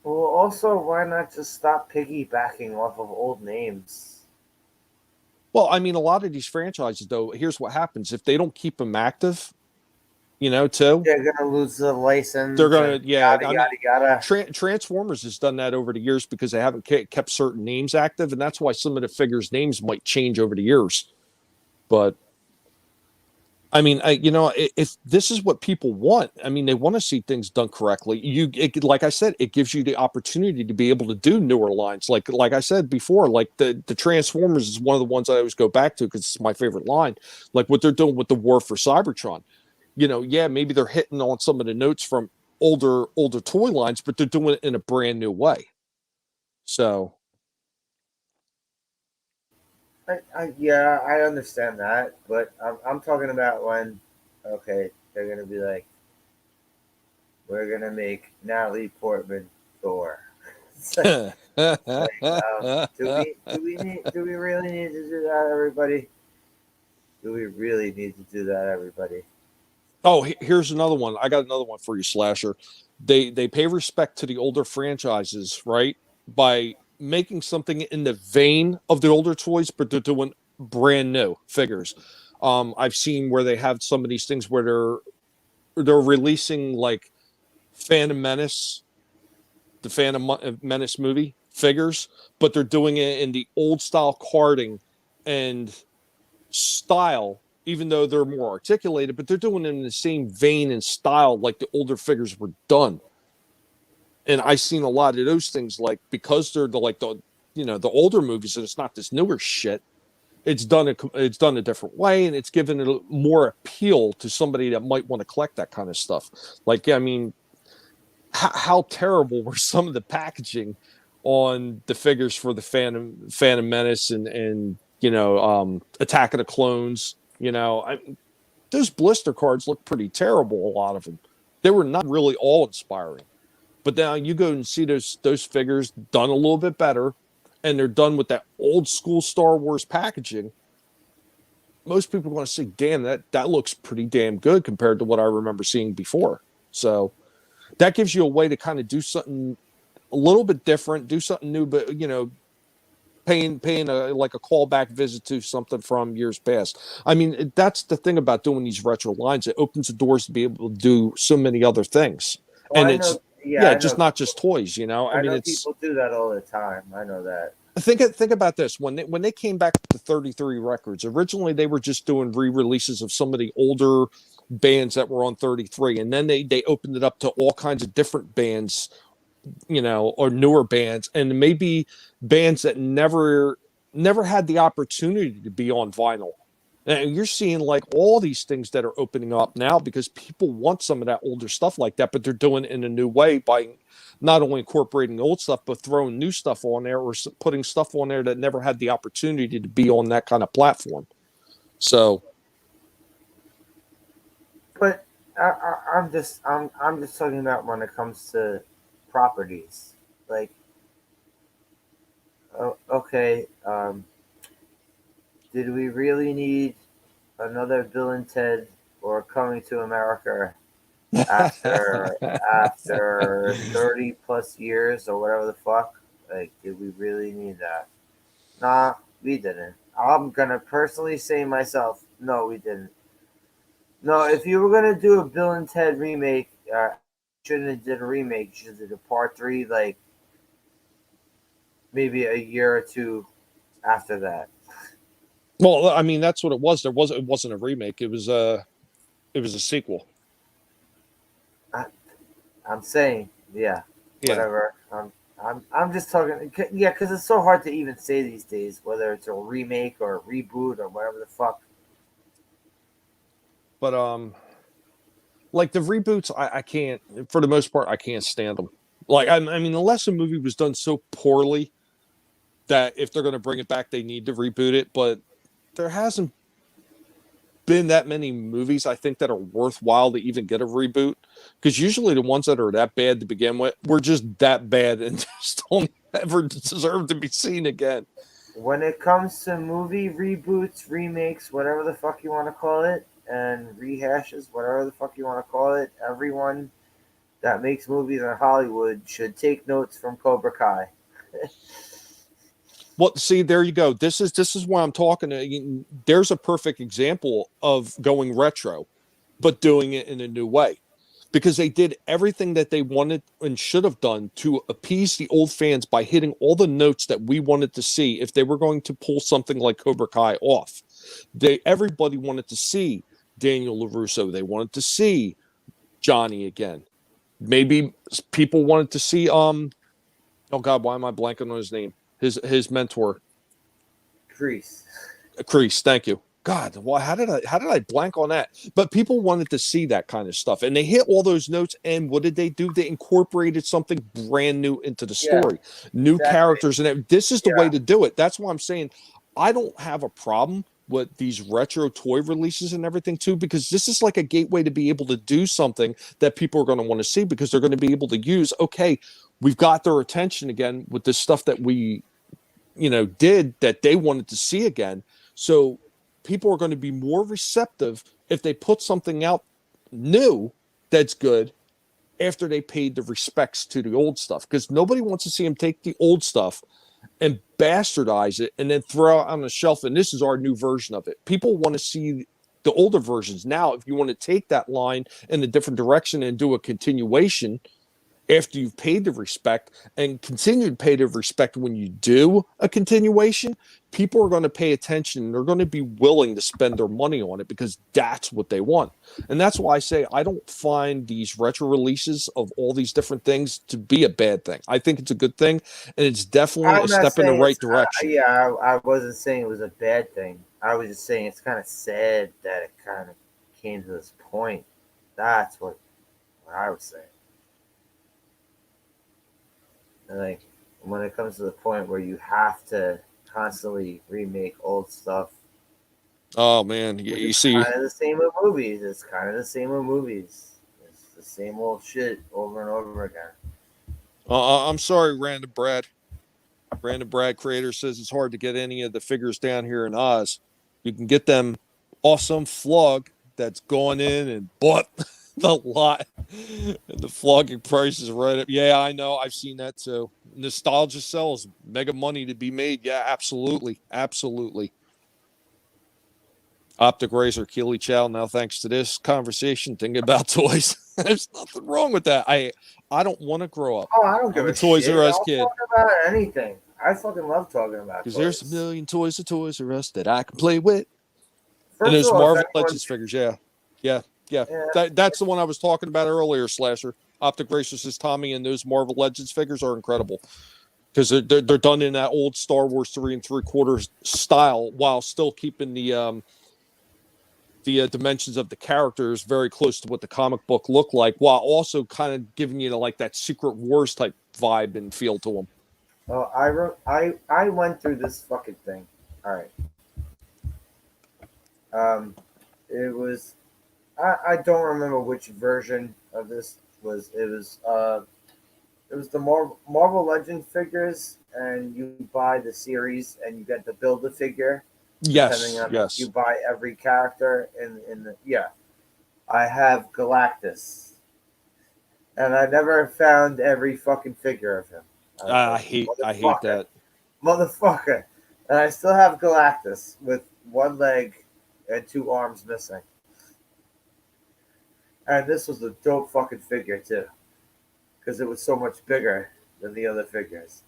Well, also, why not just stop piggybacking off of old names? Well, I mean, a lot of these franchises, though, here's what happens. If they don't keep them active, too, they're gonna lose the license. They're gonna, yada yada yada. Transformers has done that over the years because they haven't kept certain names active, and that's why some of the figures' names might change over the years. But I mean, if this is what people want, I mean, they want to see things done correctly. Like I said, it gives you the opportunity to be able to do newer lines. Like I said before, like the Transformers is one of the ones I always go back to because it's my favorite line. Like what they're doing with the War for Cybertron. Yeah, maybe they're hitting on some of the notes from older toy lines, but they're doing it in a brand new way. So, Yeah, I understand that, but I'm talking about when, okay, they're gonna be like, we're gonna make Natalie Portman Thor. It's do we really need to do that, everybody? Do we really need to do that, everybody? Oh, here's another one. I got another one for you, Slasher. They pay respect to the older franchises, right? By making something in the vein of the older toys, but they're doing brand new figures. I've seen where they have some of these things where they're releasing like Phantom Menace, the Phantom Menace movie figures, but they're doing it in the old style carding and style, even though they're more articulated, but they're doing it in the same vein and style like the older figures were done. And I've seen a lot of those things, like because they're the older movies, and it's not this newer shit. It's done a different way, and it's given it more appeal to somebody that might want to collect that kind of stuff. Like, I mean, how terrible were some of the packaging on the figures for the Phantom Menace and Attack of the Clones? Those blister cards look pretty terrible. A lot of them, they were not really all inspiring. But now you go and see those figures done a little bit better, and they're done with that old school Star Wars packaging. Most people are going to say, "Damn, that looks pretty damn good compared to what I remember seeing before." So that gives you a way to kind of do something a little bit different, do something new, but paying like a callback visit to something from years past. I mean, that's the thing about doing these retro lines. It opens the doors to be able to do so many other things, Oh, and I it's know. Yeah, I just know. not just toys. I mean, know it's people do that all the time. I know that. think about this when they came back to 33 records. Originally, they were just doing re-releases of some of the older bands that were on 33, and then they opened it up to all kinds of different bands, or newer bands, and maybe bands that never had the opportunity to be on vinyl. And you're seeing like all these things that are opening up now because people want some of that older stuff like that, but they're doing it in a new way by not only incorporating old stuff, but throwing new stuff on there or putting stuff on there that never had the opportunity to be on that kind of platform. So, But I'm just talking about when it comes to properties. Like, okay, did we really need another Bill and Ted or Coming to America after 30 plus years or whatever the fuck? Like, did we really need that? Nah, we didn't. I'm gonna personally say myself, no, we didn't. No, if you were gonna do a Bill and Ted remake, shouldn't have did a remake. You should have did a part three, like maybe a year or two after that. well, I mean, that's what it was. It wasn't a remake. It was a sequel. I, I'm saying, yeah, Yeah. whatever. I'm just talking, yeah, because it's so hard to even say these days whether it's a remake or a reboot or whatever the fuck. But like the reboots, I can't. For the most part, I can't stand them. Like I mean, unless a movie was done so poorly that if they're going to bring it back, they need to reboot it. But there hasn't been that many movies I think that are worthwhile to even get a reboot because usually the ones that are that bad to begin with were just that bad and just don't ever deserve to be seen again. When it comes to movie reboots, remakes, whatever the fuck you want to call it, and rehashes, whatever the fuck you want to call it, everyone that makes movies in Hollywood should take notes from Cobra Kai. Well, see, there you go. This is why I'm talking. There's a perfect example of going retro, but doing it in a new way. Because they did everything that they wanted and should have done to appease the old fans by hitting all the notes that we wanted to see if they were going to pull something like Cobra Kai off. Everybody wanted to see Daniel LaRusso. They wanted to see Johnny again. Maybe people wanted to see oh god, why am I blanking on his name? His mentor. Grease. Crease, thank you. God, well, how did I blank on that? But people wanted to see that kind of stuff, and they hit all those notes. And what did they do? They incorporated something brand new into the Yeah, story, new exactly. characters, and this is the way Yeah. to do it. That's why I'm saying I don't have a problem with these retro toy releases and everything too, because this is like a gateway to be able to do something that people are going to want to see because they're going to be able to use. Okay, we've got their attention again with the stuff that we did that they wanted to see again. So people are going to be more receptive if they put something out new that's good after they paid the respects to the old stuff, because nobody wants to see them take the old stuff and bastardize it and then throw it on the shelf and this is our new version of it. People want to see the older versions. Now if you want to take that line in a different direction and do a continuation after you've paid the respect and continue to pay the respect when you do a continuation, people are going to pay attention and they're going to be willing to spend their money on it because that's what they want. And that's why I say I don't find these retro releases of all these different things to be a bad thing. I think it's a good thing, and it's definitely a I'm not step in the saying right it's. direction. Yeah, I wasn't saying it was a bad thing. I was just saying it's kind of sad that it kind of came to this point. That's what I was saying. And like when it comes to the point where you have to constantly remake old stuff, Oh man, which you is see, kind of the same with movies. It's kind of the same with movies. It's the same old shit over and over again. I'm sorry, Random Brad. Brandon Brad Creator says it's hard to get any of the figures down here in Oz. You can get them off some flog that's gone in and bought the lot. And the flogging price is right up. Yeah, I know. I've seen that too. Nostalgia sells. Mega money to be made. Yeah, absolutely. Absolutely. Optic Razor, Keely Chow. Now, thanks to this conversation, thinking about toys. There's nothing wrong with that. I don't want to grow up. Oh, I don't give I'm a a Toys R shit. Us I'll kid. talk about anything. I fucking love talking about Because there's a toys. million toys of Toys R Us that I can play with. And First of those all, if Marvel anyone, Legends figures, yeah. Yeah, yeah. yeah, That's the one I was talking about earlier, Slasher. Optic Racer Tommy, and those Marvel Legends figures are incredible. Because they're done in that old Star Wars 3 3/4 style while still keeping the the dimensions of the characters very close to what the comic book looked like, while also kind of giving you like that Secret Wars type vibe and feel to them. Well, I went through this fucking thing. All right. Um, it was I don't remember which version of this was. It was the Marvel Legend figures, and you buy the series, and you get the build a figure, depending Yes, on you yes. buy every character in the yeah. I have Galactus, and I never found every fucking figure of him. I was like, I hate motherfucker, that. motherfucker, and I still have Galactus with one leg and two arms missing. And this was a dope fucking figure too, because it was so much bigger than the other figures.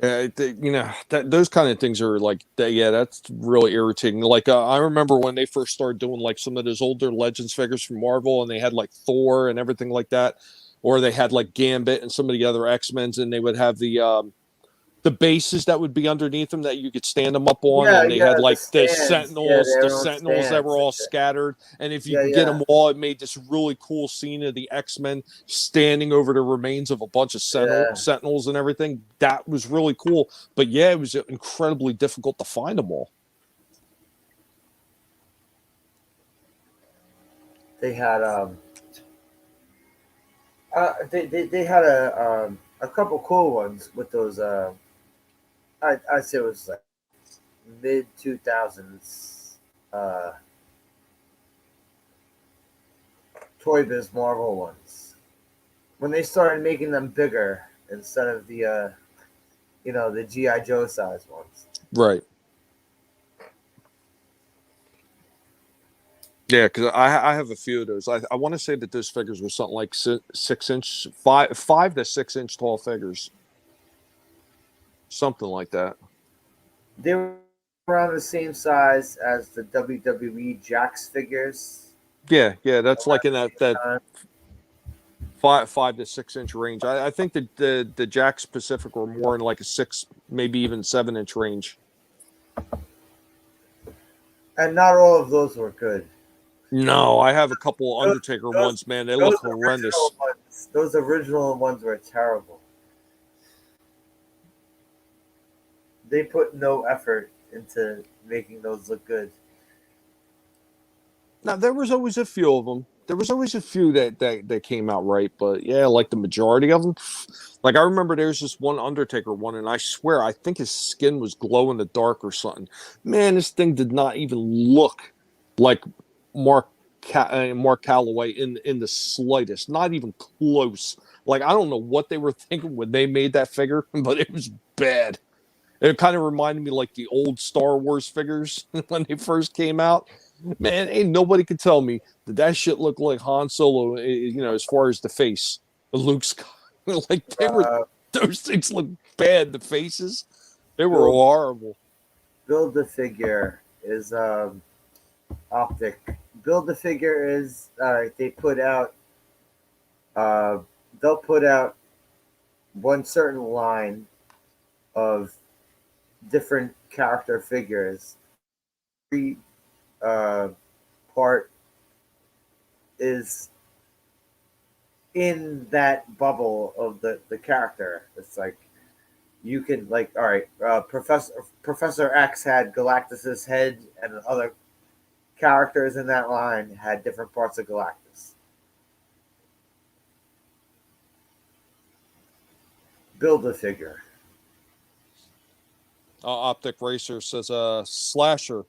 You know that those kind of things are like that. Yeah, that's really irritating. Like I remember when they first started doing like some of those older Legends figures from Marvel, and they had like Thor and everything like that, or they had like Gambit and some of the other X-Men's, and they would have the bases that would be underneath them that you could stand them up on, Yeah, and they yeah, had the like stands. Yeah, the they're on sentinels that stands. were all scattered, and if you Yeah, can get yeah, them all, it made this really cool scene of the X-Men standing over the remains of a bunch of yeah. sentinels and everything. That was really cool, but yeah, it was incredibly difficult to find them all. They had they had a couple cool ones with those I'd say it was like mid 2000s Toy Biz Marvel ones when they started making them bigger instead of the the GI Joe size ones. Right. Yeah, because I have a few of those. I want to say that those figures were something like 6 inch, 5 to 6 inch tall figures, something like that. They were around the same size as the WWE Jax figures Yeah, yeah, that's around like in the that same time. 5 to 6 inch range. I think that the Jacks Pacific were more in like a 6, maybe even 7 inch range. And not all of those were good. No, I have a couple Those, Undertaker those, ones, man. They look those horrendous. those original ones were terrible. They put no effort into making those look good. Now there was always a few of them. There was always a few that came out right, but yeah, like the majority of them. Like I remember there's this one Undertaker one, and I swear I think his skin was glow in the dark or something. Man, this thing did not even look like Mark Mark Calloway in the slightest, not even close. Like I don't know what they were thinking when they made that figure, but it was bad. It kind of reminded me like the old Star Wars figures when they first came out. Man, ain't nobody could tell me that that shit looked like Han Solo. As far as the face, Luke's like they were. Uh, Those things look bad. The faces, they were build horrible. build the figure is optic. Build the figure is all right. Uh, they'll put out one certain line of different character figures. Every uh, part is in that bubble of the character. It's like you can like all right. Professor X had Galactus's head, and other characters in that line had different parts of Galactus. Build a figure. Optic Racer says, slasher.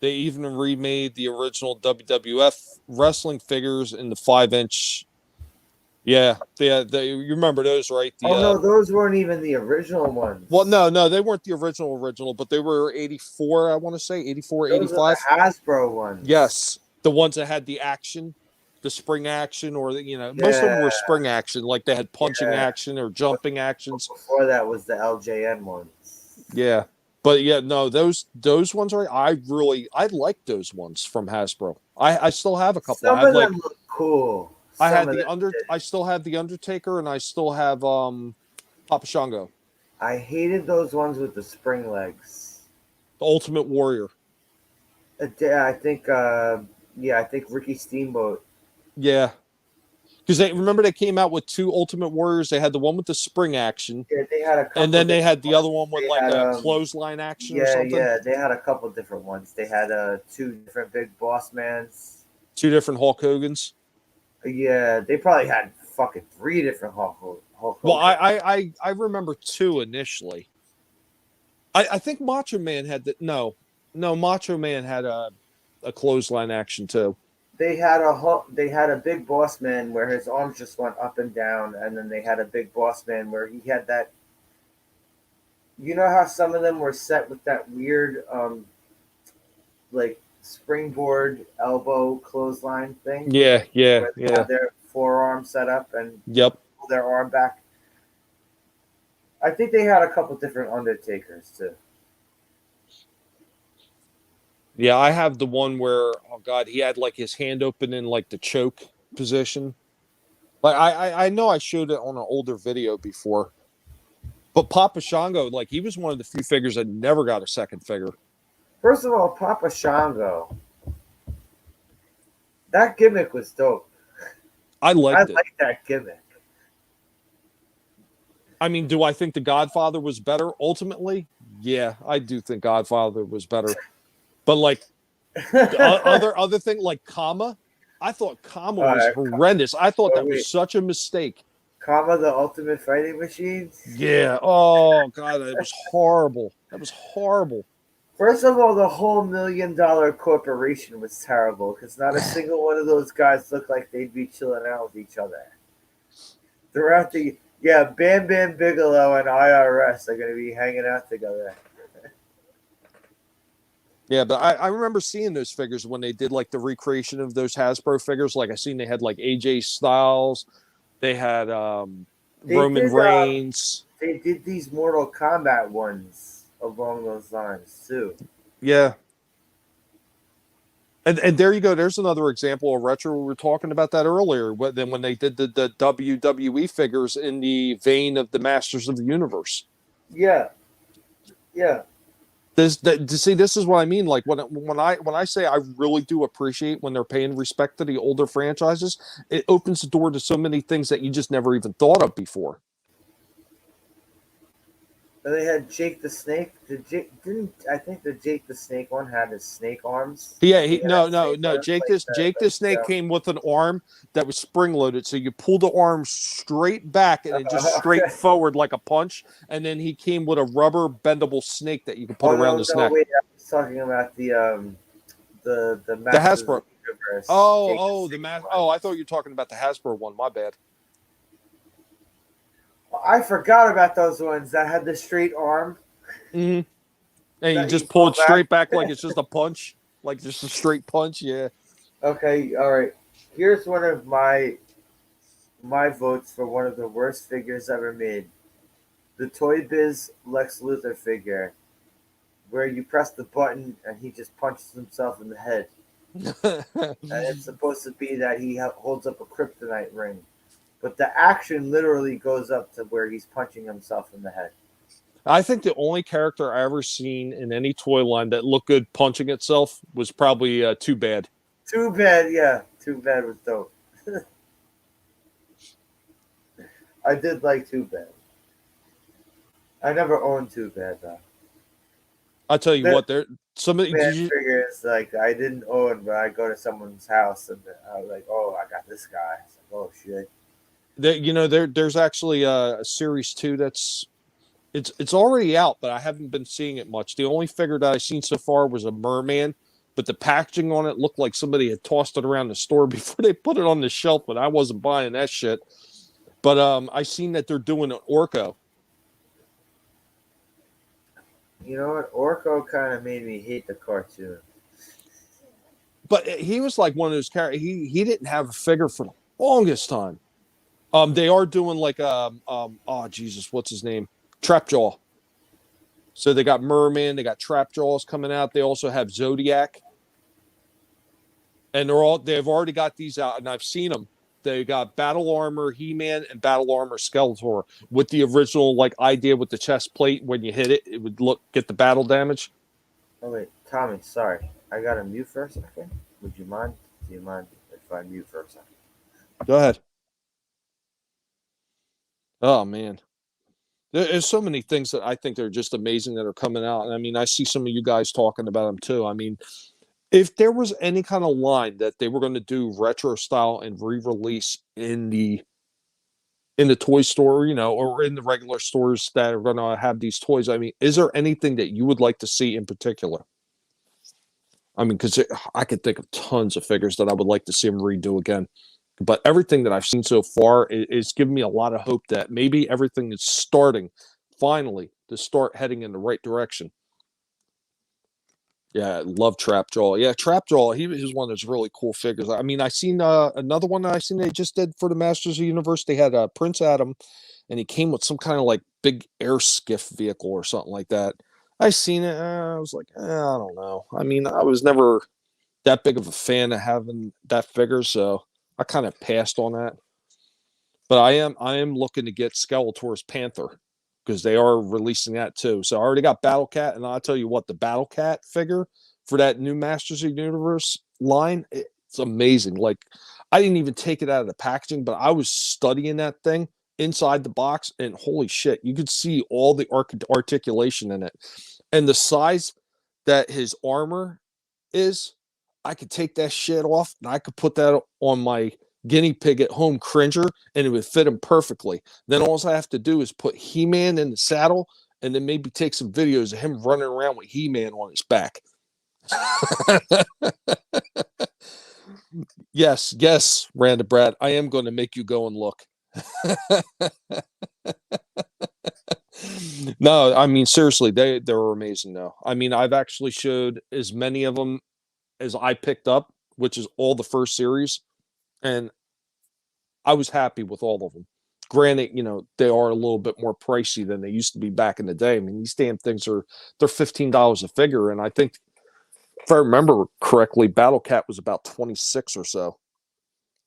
They even remade the original WWF wrestling figures in the 5 inch. Yeah, you remember those, right? The Oh no, those weren't even the original Well, ones. no, they weren't the original, but they were 84, I want to say, 84, Those are the 85. Hasbro ones. Yes, the ones that had the action, the spring action, or most of them Yeah, were spring action, like they had punching yeah. action or But jumping actions. before that was the LJN ones. Yeah, but yeah, no, those ones are. I like those ones from Hasbro. I still have a couple. I Some have of like them look cool. I Some had of them did. I still have the Undertaker, and I still have Papa Shango. I hated those ones with the spring legs. The Ultimate Warrior. I think, I think Ricky Steamboat. Yeah. Because they came out with two Ultimate Warriors. They had the one with the spring action, Yeah, they had a and couple then they different had the other ones. one with They like had a clothesline action or yeah, something. yeah, they had a couple different ones. They had two different big boss mans. Two different Hulk Hogan's. Yeah, they probably had fucking three different Hulk Well, Hogan. I remember two initially. I think Macho Man had the no Macho Man had a clothesline action too. They had a big boss man where his arms just went up and down, and then they had a big boss man where he had that. You know how some of them were set with that weird like springboard elbow clothesline thing Yeah, yeah, where they yeah. have their forearm set up and Yep. pull their arm back. I think they had a couple different Undertakers too. Yeah, I have the one where oh god, he had like his hand open in like the choke position. Like I know I showed it on an older video before. But Papa Shango, like he was one of the few figures that never got a second figure. First of all, Papa Shango, that gimmick was dope. I I liked it. like that gimmick. I mean, do I think The Godfather was better ultimately? Yeah, I do think Godfather was better. But like other thing like Kama, I thought Kama was Alright, horrendous. I thought oh that was wait, such a mistake. Kama the Ultimate Fighting Machine. Yeah. Oh god, that was horrible. That was horrible. First of all, the whole $1 million corporation was terrible because not a single one of those guys looked like they'd be chilling out with each other. Throughout Bam Bam Bigelow and IRS are going to be hanging out together. Yeah, but I remember seeing those figures when they did like the recreation of those Hasbro figures. Like I seen they had like AJ Styles, they had They Roman did. Reigns. They did these Mortal Kombat ones along those lines too. Yeah. And there you go. There's another example of retro. We were talking about that earlier. Then when they did the WWE figures in the vein of the Masters of the Universe. Yeah, yeah. This is what I mean. Like when I say I really do appreciate when they're paying respect to the older franchises, it opens the door to so many things that you just never even thought of before. And they had Jake the Snake. I think the Jake the Snake one had his snake arms? Yeah, He had snake no. arms like that. Jake the Snake came with an arm that was spring loaded, so you pull the arm straight back and then just straight Okay. forward like a punch. And then he came with a rubber bendable snake that you could put Oh around his neck. wait, I was talking about the The Masters of Hasbro. the Universe. I thought you were talking about the Hasbro one. My bad. I forgot about those ones that had the straight arm. Mm-hmm. And you That just you pull pull it straight back. back like it's just a punch, like just a straight punch. Yeah. Okay, all right. Here's one of my votes for one of the worst figures ever made. The Toy Biz Lex Luthor figure, where you press the button and he just punches himself in the head. And it's supposed to be that he holds up a kryptonite ring. But the action literally goes up to where he's punching himself in the head. I think the only character I ever seen in any toy line that looked good punching itself was probably Too Bad. Too Bad, yeah. Too Bad was dope. I did like Too Bad. I never owned Too Bad though. I'll tell you The what, there somebody Man figures like I didn't own, but I go to someone's house and I was like, "Oh, I got this guy." It's like, "Oh shit!" there's actually a series 2 that's it's already out, but I haven't been seeing it much. The only figure that I've seen so far was a merman, but the packaging on it looked like somebody had tossed it around the store before they put it on the shelf, but I wasn't buying that shit. But I seen that they're doing an Orco. You know what? Orco kind of made me hate the cartoon. But he was like one of those characters. He didn't have a figure for the longest time. They are doing like oh Jesus, what's his name? Trapjaw. So they got Merman, they got Trapjaws coming out. They also have Zodiac, and they've already got these out, and I've seen them. They got Battle Armor He-Man and Battle Armor Skeletor with the original like idea with the chest plate. When you hit it, it would get the battle damage. Oh wait, Tommy, sorry. I got to mute for a second. Would you mind? Do you mind if I mute for a second? Go ahead. Oh man. There's so many things that I think are just amazing that are coming out. And I mean, I see some of you guys talking about them too. I mean, if there was any kind of line that they were going to do retro style and re-release in the toy store, or in the regular stores that are going to have these toys, I mean, is there anything that you would like to see in particular? I mean, because I could think of tons of figures that I would like to see them redo again. But everything that I've seen so far is giving me a lot of hope that maybe everything is starting finally to start heading in the right direction. Yeah, I love Trapjaw. Yeah, Trapjaw, he was one of those really cool figures. I mean, I seen another one that I seen they just did for the Masters of the Universe. They had Prince Adam, and he came with some kind of like big air skiff vehicle or something like that. I seen it. I was like, I don't know. I mean, I was never that big of a fan of having that figure, so I kind of passed on that. But I am looking to get Skeletor's Panther because they are releasing that too. So I already got Battle Cat, and I'll tell you what, the Battle Cat figure for that new Masters of the Universe line, it's amazing. Like I didn't even take it out of the packaging, but I was studying that thing inside the box, and holy shit, you could see all the articulation in it, and the size that his armor is. I could take that shit off and I could put that on my guinea pig at home cringer and it would fit him perfectly. Then all I have to do is put He-Man in the saddle and then maybe take some videos of him running around with He-Man on his back. Yes, Randa Brad, I am going to make you go and look. No, I mean seriously, they were amazing though. I mean, I've actually showed as many of them as I picked up, which is all the first series, and I was happy with all of them. Granted, they are a little bit more pricey than they used to be back in the day. I mean, these damn things they're $15 a figure, and I think if I remember correctly, Battle Cat was about 26 or so.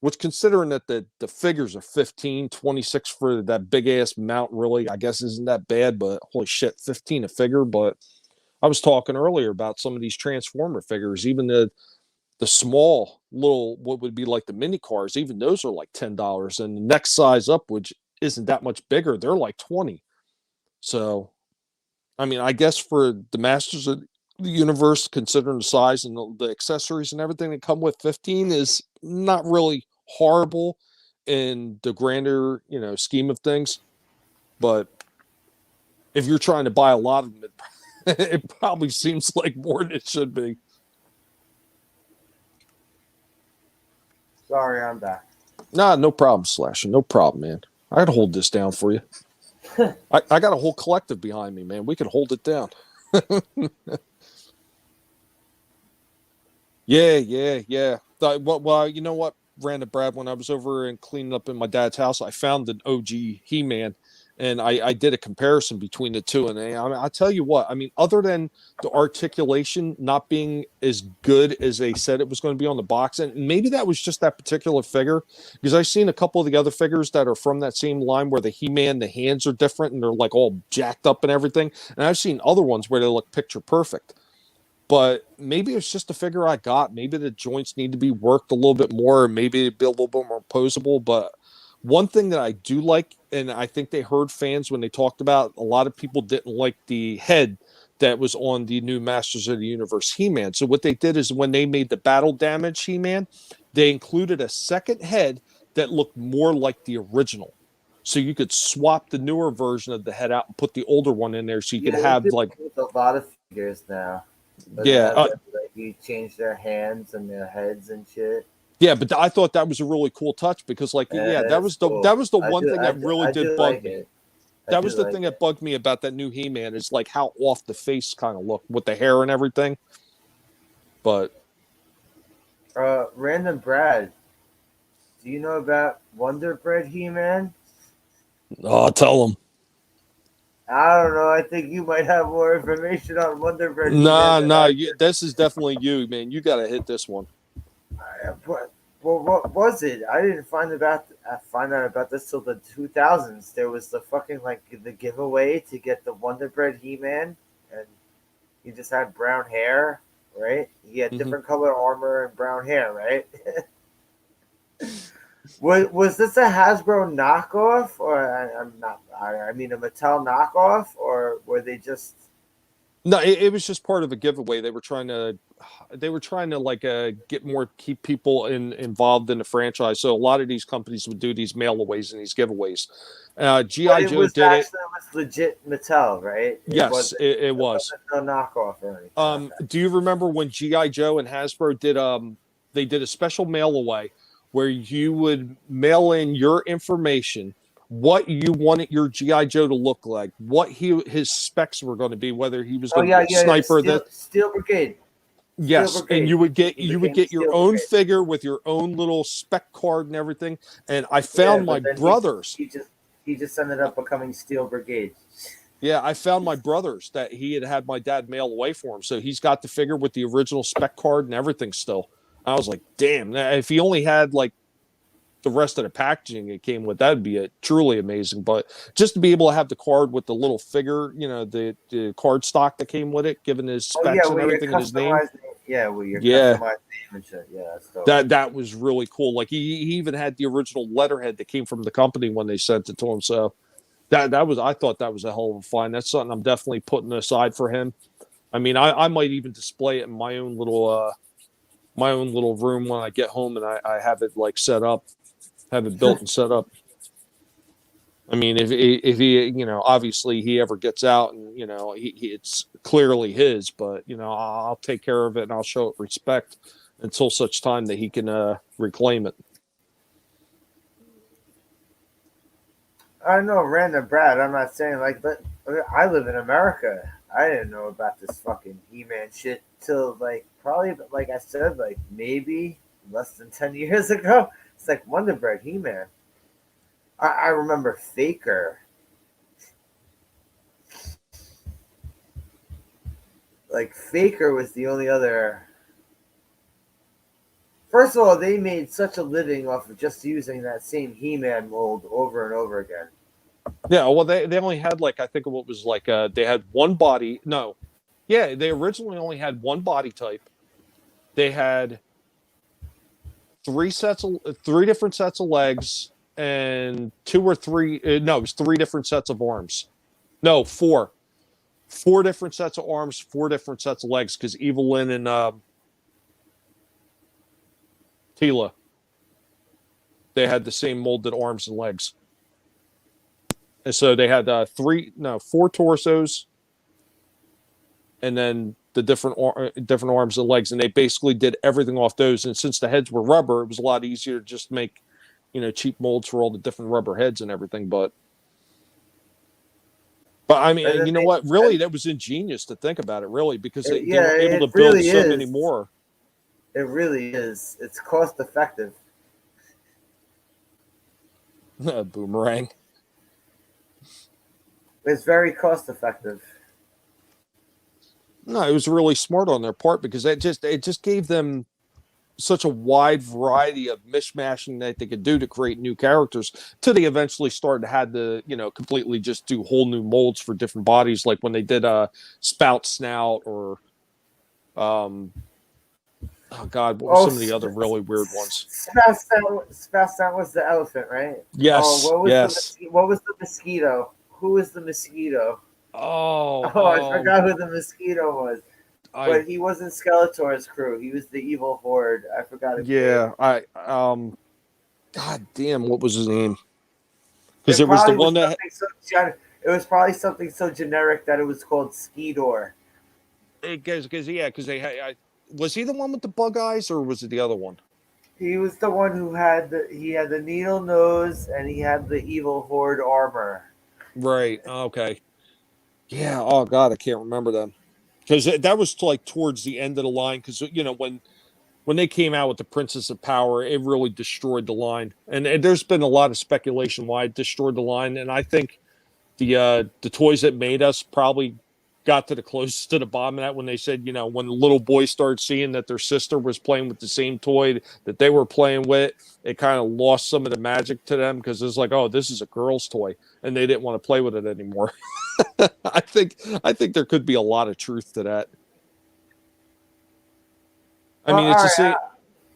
Which, considering that the figures are 15, 26 for that big ass mount, really, I guess isn't that bad. But holy shit, 15 a figure. But I was talking earlier about some of these Transformer figures, even the small little what would be like the mini cars, even those are like $10, and the next size up, which isn't that much bigger, they're like 20. So I mean, I guess for the Masters of the Universe, considering the size and the accessories and everything that come with, 15 is not really horrible in the grander scheme of things. But if you're trying to buy a lot of them, it probably seems like more than it should be. Sorry, I'm back. Nah, no problem, Slasher. No problem, man. I'd hold this down for you. I got a whole collective behind me, man. We could hold it down. Yeah. Well, you know what, Random Brad, when I was over and cleaning up in my dad's house, I found an OG He-Man, and I did a comparison between the two. And I tell you what, I mean, other than the articulation not being as good as they said it was going to be on the box, and maybe that was just that particular figure, because I've seen a couple of the other figures that are from that same line where the He-Man, the hands are different and they're like all jacked up and everything. And I've seen other ones where they look picture perfect. But maybe it's just a figure I got. Maybe the joints need to be worked a little bit more, or maybe it'd be a little bit more posable. But one thing that I do like, and I think they heard fans when they talked about, a lot of people didn't like the head that was on the new Masters of the Universe He-Man. So what they did is when they made the battle damage He-Man, they included a second head that looked more like the original. So you could swap the newer version of the head out and put the older one in there, so you could Yeah, they have do like, with a lot of figures now. But they yeah, have that, like, you change their hands and their heads and shit. yeah, but I thought that was a really cool touch because, like, yeah, that It's was the cool. one thing that really I did do bug like me. it. I That do was the like thing that it. bugged me about that new He-Man is like how off the face kind of looked with the hair and everything. But Random Brad, do you know about Wonder Bread He-Man? oh, tell them, I don't know. I think you might have more information on Wonder Bread He-Man than nah, I do. this is definitely you, man. You got to hit this one. But, well, what was it? I didn't find out about this till the 2000s. There was the fucking, like, the giveaway to get the Wonder Bread He-Man, and He just had brown hair, right? He had Mhm. different color armor and brown hair, right? Was this a Hasbro knockoff, or I'm not? I mean, a Mattel knockoff, or were they just? No, it was just part of a giveaway. They were trying to like keep people involved in the franchise. So a lot of these companies would do these mail-aways and these giveaways. But GI it Joe was did it. actually it was legit Mattel, right? It Yes, wasn't. it It was. wasn't no knockoff or anything. Okay. Do you remember when GI Joe and Hasbro did they did a special mail away where you would mail in your information, what you wanted your GI Joe to look like, what his specs were going to be, whether he was Oh going to be yeah, a yeah, yeah. sniper. That Steel Brigade. Steel yes, and Brigade. He you would became get your Steel own Brigade. figure with your own little spec card and everything. And I Yeah, found my but then brothers. he just ended up becoming Steel Brigade. Yeah, I found my brothers that he had my dad mail away for him. So he's got the figure with the original spec card and everything still. I was like, damn, if he only had like the rest of the packaging it came with, that'd be truly amazing. But just to be able to have the card with the little figure, the card stock that came with it, given his Oh yeah, specs and where you're everything and his name. customizing. Yeah, where you're Yeah, customizing name and shit. Yeah, that's dope. that was really cool. Like he even had the original letterhead that came from the company when they sent it to him. So that was I thought that was a hell of a find. That's something I'm definitely putting aside for him. I mean, I might even display it in my own little room when I get home and I have it like set up, have it built and set up. I mean, if he obviously he ever gets out and it's clearly his, but I'll take care of it and I'll show it respect until such time that he can reclaim it. I know, random Brad. I'm not saying like, but I live in America. I didn't know about this fucking He-Man shit till like probably like I said like maybe less than 10 years ago. It's like Wonder Bread He-Man. I remember Faker. Like Faker was the only other. First of all, they made such a living off of just using that same He-Man mold over and over again. Yeah, well, they only had like I think what was like they had one body. No, yeah, they originally only had one body type. They had three different sets of legs and two or three. No, it was three different sets of arms. No, four different sets of arms, four different sets of legs because Evelyn and Tila they had the same molded arms and legs. And so they had four torsos, and then the different arms and legs, and they basically did everything off those. And since the heads were rubber, it was a lot easier to just make cheap molds for all the different rubber heads and everything. But I mean, you know what? Really, that was ingenious to think about it. Really, because they Yeah, were able to it build really so many is. more. It really is. It's cost effective. Boomerang. It's very cost effective. No, it was really smart on their part because it just gave them such a wide variety of mishmashing that they could do to create new characters till they eventually started had to completely just do whole new molds for different bodies, like when they did Spout Snout or oh god, what were Oh, some of the other really weird ones? Sebastian was the elephant, right? Oh, Yes, yes. what was the mosquito? Who was the mosquito? Oh, Oh, I forgot who the mosquito was. I But he wasn't Skeletor's crew. He was the evil horde. I forgot his name. yeah, god damn, what was his name? Because It it was the probably was one that something so it was probably something so generic that it was called Skeetor. because was he the one with the bug eyes or was it the other one? He was the one who had the needle nose and he had the evil horde armor. Right. Okay. Yeah. Oh God, I can't remember them because that was like towards the end of the line. Because when they came out with the Princess of Power, it really destroyed the line. And there's been a lot of speculation why it destroyed the line. And I think the toys that made us probably got to the closest to the bottom of that when they said, you know, when the little boy started seeing that their sister was playing with the same toy that they were playing with, it kind of lost some of the magic to them because it's like, oh, this is a girl's toy, and they didn't want to play with it anymore. I think there could be a lot of truth to that. I Well, mean, all it's the right. same.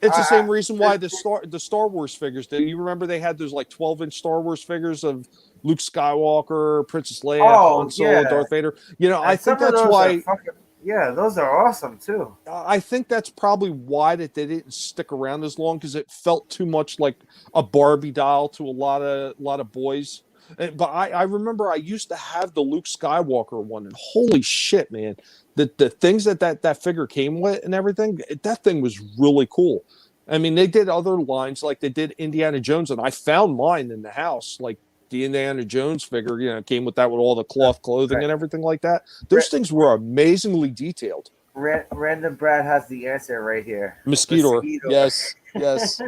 It's the I, same reason why the Star Wars figures. Do you remember they had those like 12-inch Star Wars figures of Luke Skywalker, Princess Leia, Han oh Solo, yeah, Darth Vader? You know, I and think some of that's those are why. fucking yeah. Those are awesome too. I think that's probably why that they didn't stick around as long because it felt too much like a Barbie doll to a lot of boys. But I remember I used to have the Luke Skywalker one, and holy shit, man, the things that figure came with and everything, that thing was really cool. I mean, they did other lines like they did Indiana Jones, and I found mine in the house, like the Indiana Jones figure. You know, came with that with all the cloth clothing Right. and everything like that. Those things were amazingly detailed. Random Brad has the answer right here. Mosquito. Mosquito. Yes, yes.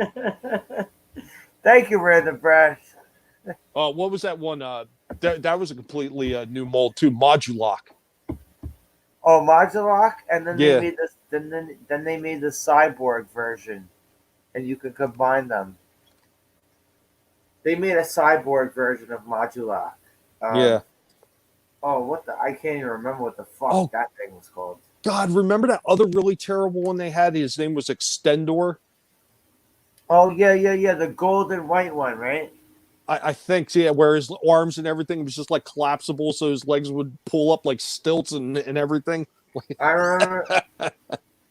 Thank you, Random Brad. What was that one? That was a completely new mold too. Modulock. Oh, Modulock, and then they Yeah. made this. Then they made the cyborg version, and you could combine them. They made a cyborg version of Modulock. Yeah. Oh, what the? I can't even remember what the fuck Oh that thing was called. God, remember that other really terrible one they had? His name was Extendor. Oh yeah, yeah, yeah, the gold and white one, right? I think, yeah, where his arms and everything was just like collapsible, so his legs would pull up like stilts and everything. I remember.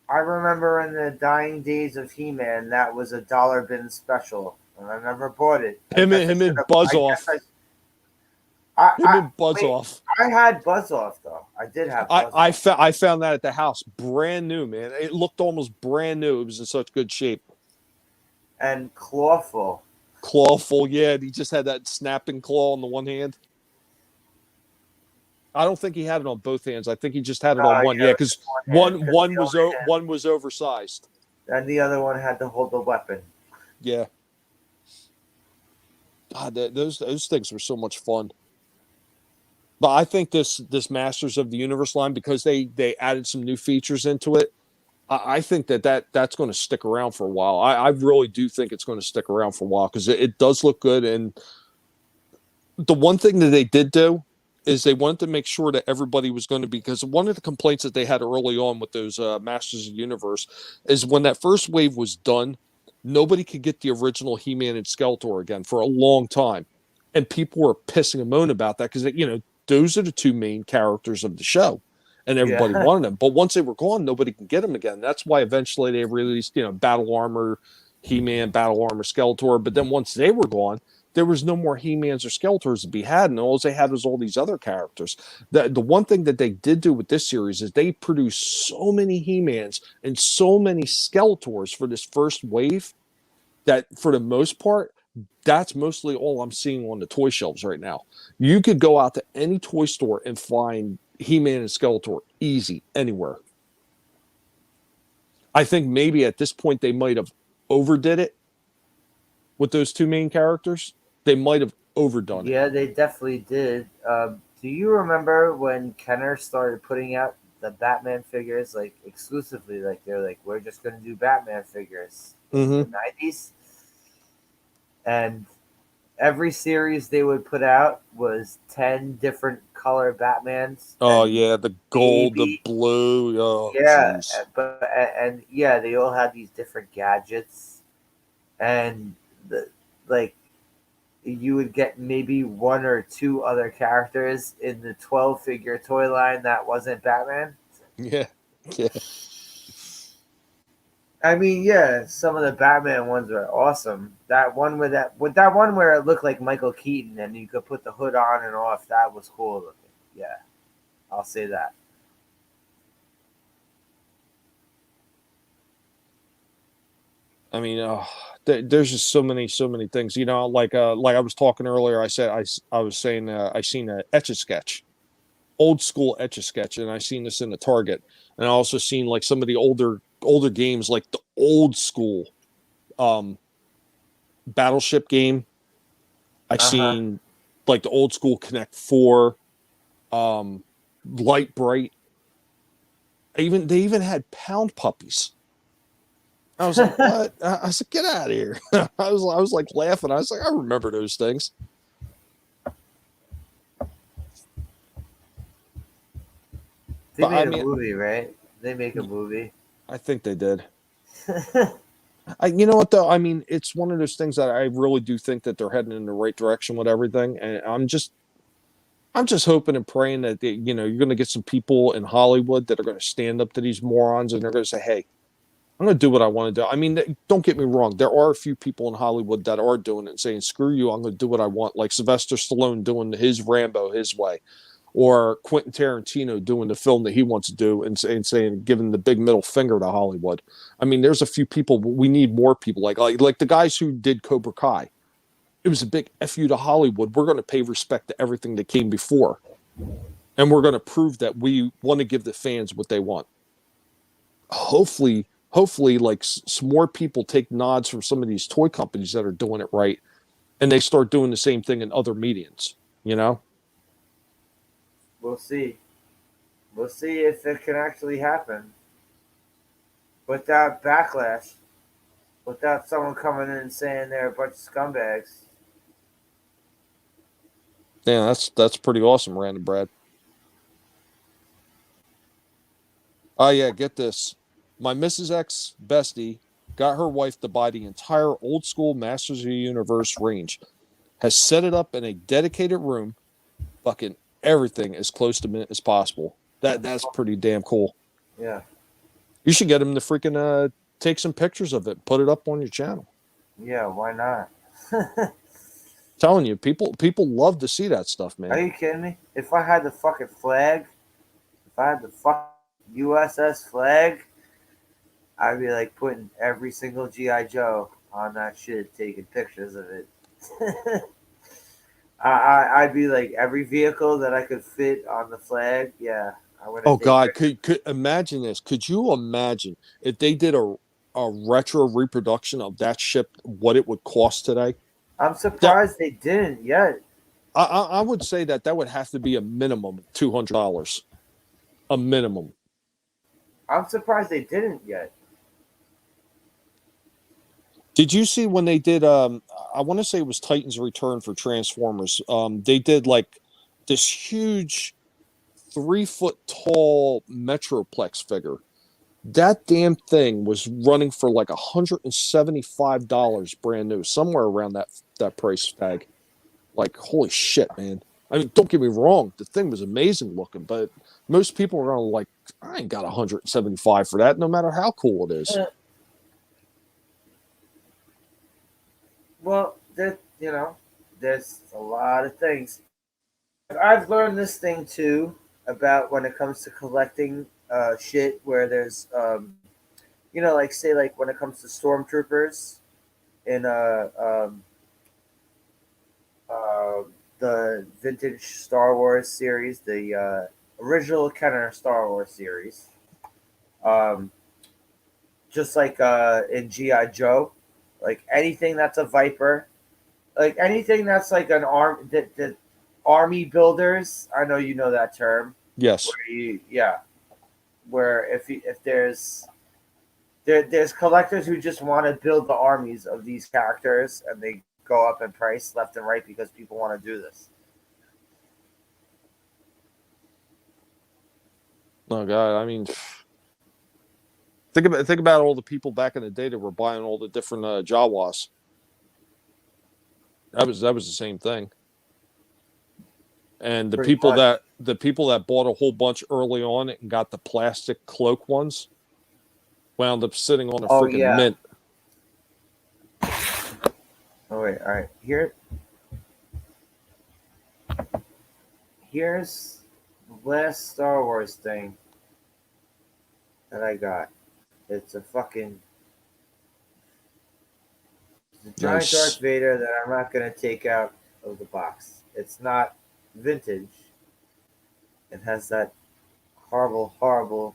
I remember in the dying days of He-Man, that was a dollar bin special, and I never bought it. I him guess and I him should and have. Buzz I guess off. Him I and Buzz wait. off. I had Buzz off though. I did have I Buzz I, off fa- I found that at the house, brand new, man. It looked almost brand new. It was in such good shape. and Clawful. Clawful, yeah. He just had that snapping claw on the one hand. I don't think he had it on both hands. I think he just had it on one. Yeah, Yeah, it was because just one hand one because one the was other hand, one was oversized. and the other one had to hold the weapon. Yeah, God, those things were so much fun. But I think this Masters of the Universe line because they added some new features into it. I think that's going to stick around for a while. I really do think it's going to stick around for a while because it does look good. And the one thing that they did do is they wanted to make sure that everybody was going to be because one of the complaints that they had early on with those Masters of the Universe is when that first wave was done, nobody could get the original He-Man and Skeletor again for a long time, and people were pissing and moaning about that because those are the two main characters of the show, and everybody Yeah, wanted them. But once they were gone, nobody can get them again. That's why eventually they released Battle Armor He-Man, Battle Armor Skeletor. But then once they were gone, there was no more He-Mans or Skeletors to be had, and all they had was all these other characters. The one thing that they did do with this series is they produced so many He-Mans and so many Skeletors for this first wave that for the most part, that's mostly all I'm seeing on the toy shelves right now. You could go out to any toy store and find He-Man and Skeletor easy anywhere. I think maybe at this point they might have overdid it with those two main characters. They might have overdone it. yeah, they definitely did. Do you remember when Kenner started putting out the Batman figures like exclusively? Like they're like, we're just gonna do Batman figures in the Mm-hmm. '90s, and every series they would put out was 10 different color Batmans Oh and yeah, the gold, the maybe blue. Oh yeah, jeez. and yeah, they all had these different gadgets and the like you would get maybe one or two other characters in the 12 figure toy line that wasn't Batman. Yeah, yeah. I mean, yeah, some of the Batman ones are awesome. That one with that one where it looked like Michael Keaton and you could put the hood on and off, that was cool looking. Yeah, I'll say that. I mean, there's just so many things. Like I was talking earlier. I was saying I seen a etch a sketch, old school etch a sketch, and I seen this in the Target, and I also seen like some of the older games, like the old school um Battleship game. I Uh huh. seen like the old school Connect Four. Um, light bright. They even had pound puppies. I was like, what? I said, get out of here. I was like laughing. I was like, I remember those things. They But I made a mean, movie, right? They make a movie. I think they did. You know what though? I mean, it's one of those things that I really do think that they're heading in the right direction with everything, and I'm just hoping and praying that you're going to get some people in Hollywood that are going to stand up to these morons and they're going to say, "Hey, I'm going to do what I want to do." I mean, don't get me wrong. There are a few people in Hollywood that are doing it and saying, "Screw you, I'm going to do what I want." Like Sylvester Stallone doing his Rambo his way, or Quentin Tarantino doing the film that he wants to do and saying, giving the big middle finger to Hollywood. I mean, there's a few people. We need more people like the guys who did Cobra Kai. It was a big F you to Hollywood. We're going to pay respect to everything that came before. And we're going to prove that we want to give the fans what they want. Hopefully, like some more people take nods from some of these toy companies that are doing it right, and they start doing the same thing in other mediums. You know, We'll see. We'll see if it can actually happen without backlash, without someone coming in and saying they're a bunch of scumbags. yeah, that's pretty awesome, Random Brad. Oh yeah, get this. My Mrs. X bestie got her wife to buy the entire old school Masters of the Universe range. Has set it up in a dedicated room, fucking everything as close to mint as possible. That's pretty damn cool. Yeah, You should get him to freaking take some pictures of it, put it up on your channel. yeah, why not? Telling you, people love to see that stuff, Are man. you kidding me? If I had the fucking flag, if I had the fucking USS flag, I'd be like putting every single GI Joe on that shit, taking pictures of it. I'd be like every vehicle that I could fit on the flag. Yeah, I want to Oh take God, pictures. could imagine this? Could you imagine if they did a retro reproduction of that ship? What it would cost today? I'm That surprised they didn't yet. I would say that would have to be a minimum of $200, a minimum. I'm surprised they didn't yet. Did you see when they did? I want to say it was Titans Return for Transformers. They did like this huge 3 foot tall Metroplex figure. That damn thing was running for like $175 brand new, somewhere around that price tag. Like, holy shit, man. I mean, don't get me wrong, the thing was amazing looking, but most people are gonna like, I ain't got 175 for that, no matter how cool it is. Well, there's a lot of things. I've learned this thing too about when it comes to collecting shit where there's like say like when it comes to stormtroopers in uh, the vintage Star Wars series, the original Kenner Star Wars series. Um, just like in GI Joe, like anything that's a Viper, like anything that's like an arm, the army builders. I know you know that term. Yes. Where yeah, where if there's collectors who just want to build the armies of these characters, and they go up in price left and right because people want to do this. Oh god, I mean, think about all the people back in the day that were buying all the different Jawas. That was the same thing. And the Pretty people much. that the people that bought a whole bunch early on and got the plastic cloak ones wound up sitting on a Oh freaking yeah. mint. Oh wait. All right. Here's the last Star Wars thing that I got. It's a fucking it's a giant Darth Nice. Vader that I'm not gonna take out of the box. It's not vintage. It has that horrible, horrible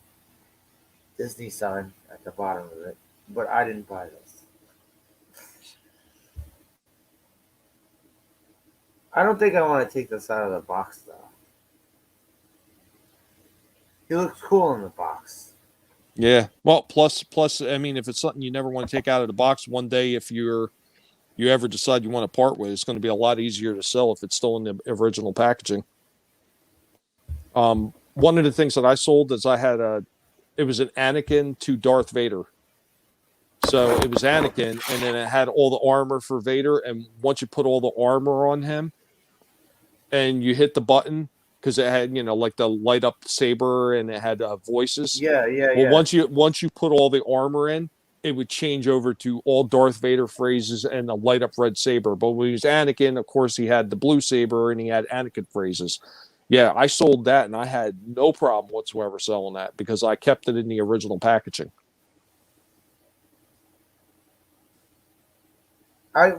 Disney sign at the bottom of it. But I didn't buy this. I don't think I want to take this out of the box though. He looks cool in the box. Yeah. Well, plus, I mean, if it's something you never want to take out of the box, one day if you ever decide you want to part with, it's going to be a lot easier to sell if it's still in the original packaging. One of the things that I sold is it was an Anakin to Darth Vader. So it was Anakin, and then it had all the armor for Vader. And once you put all the armor on him, and you hit the button because it had like the light up saber and it had voices. Yeah, yeah, Well, yeah. once you put all the armor in, it would change over to all Darth Vader phrases and the light up red saber. But when he was Anakin, of course, he had the blue saber and he had Anakin phrases. Yeah, I sold that and I had no problem whatsoever selling that because I kept it in the original packaging.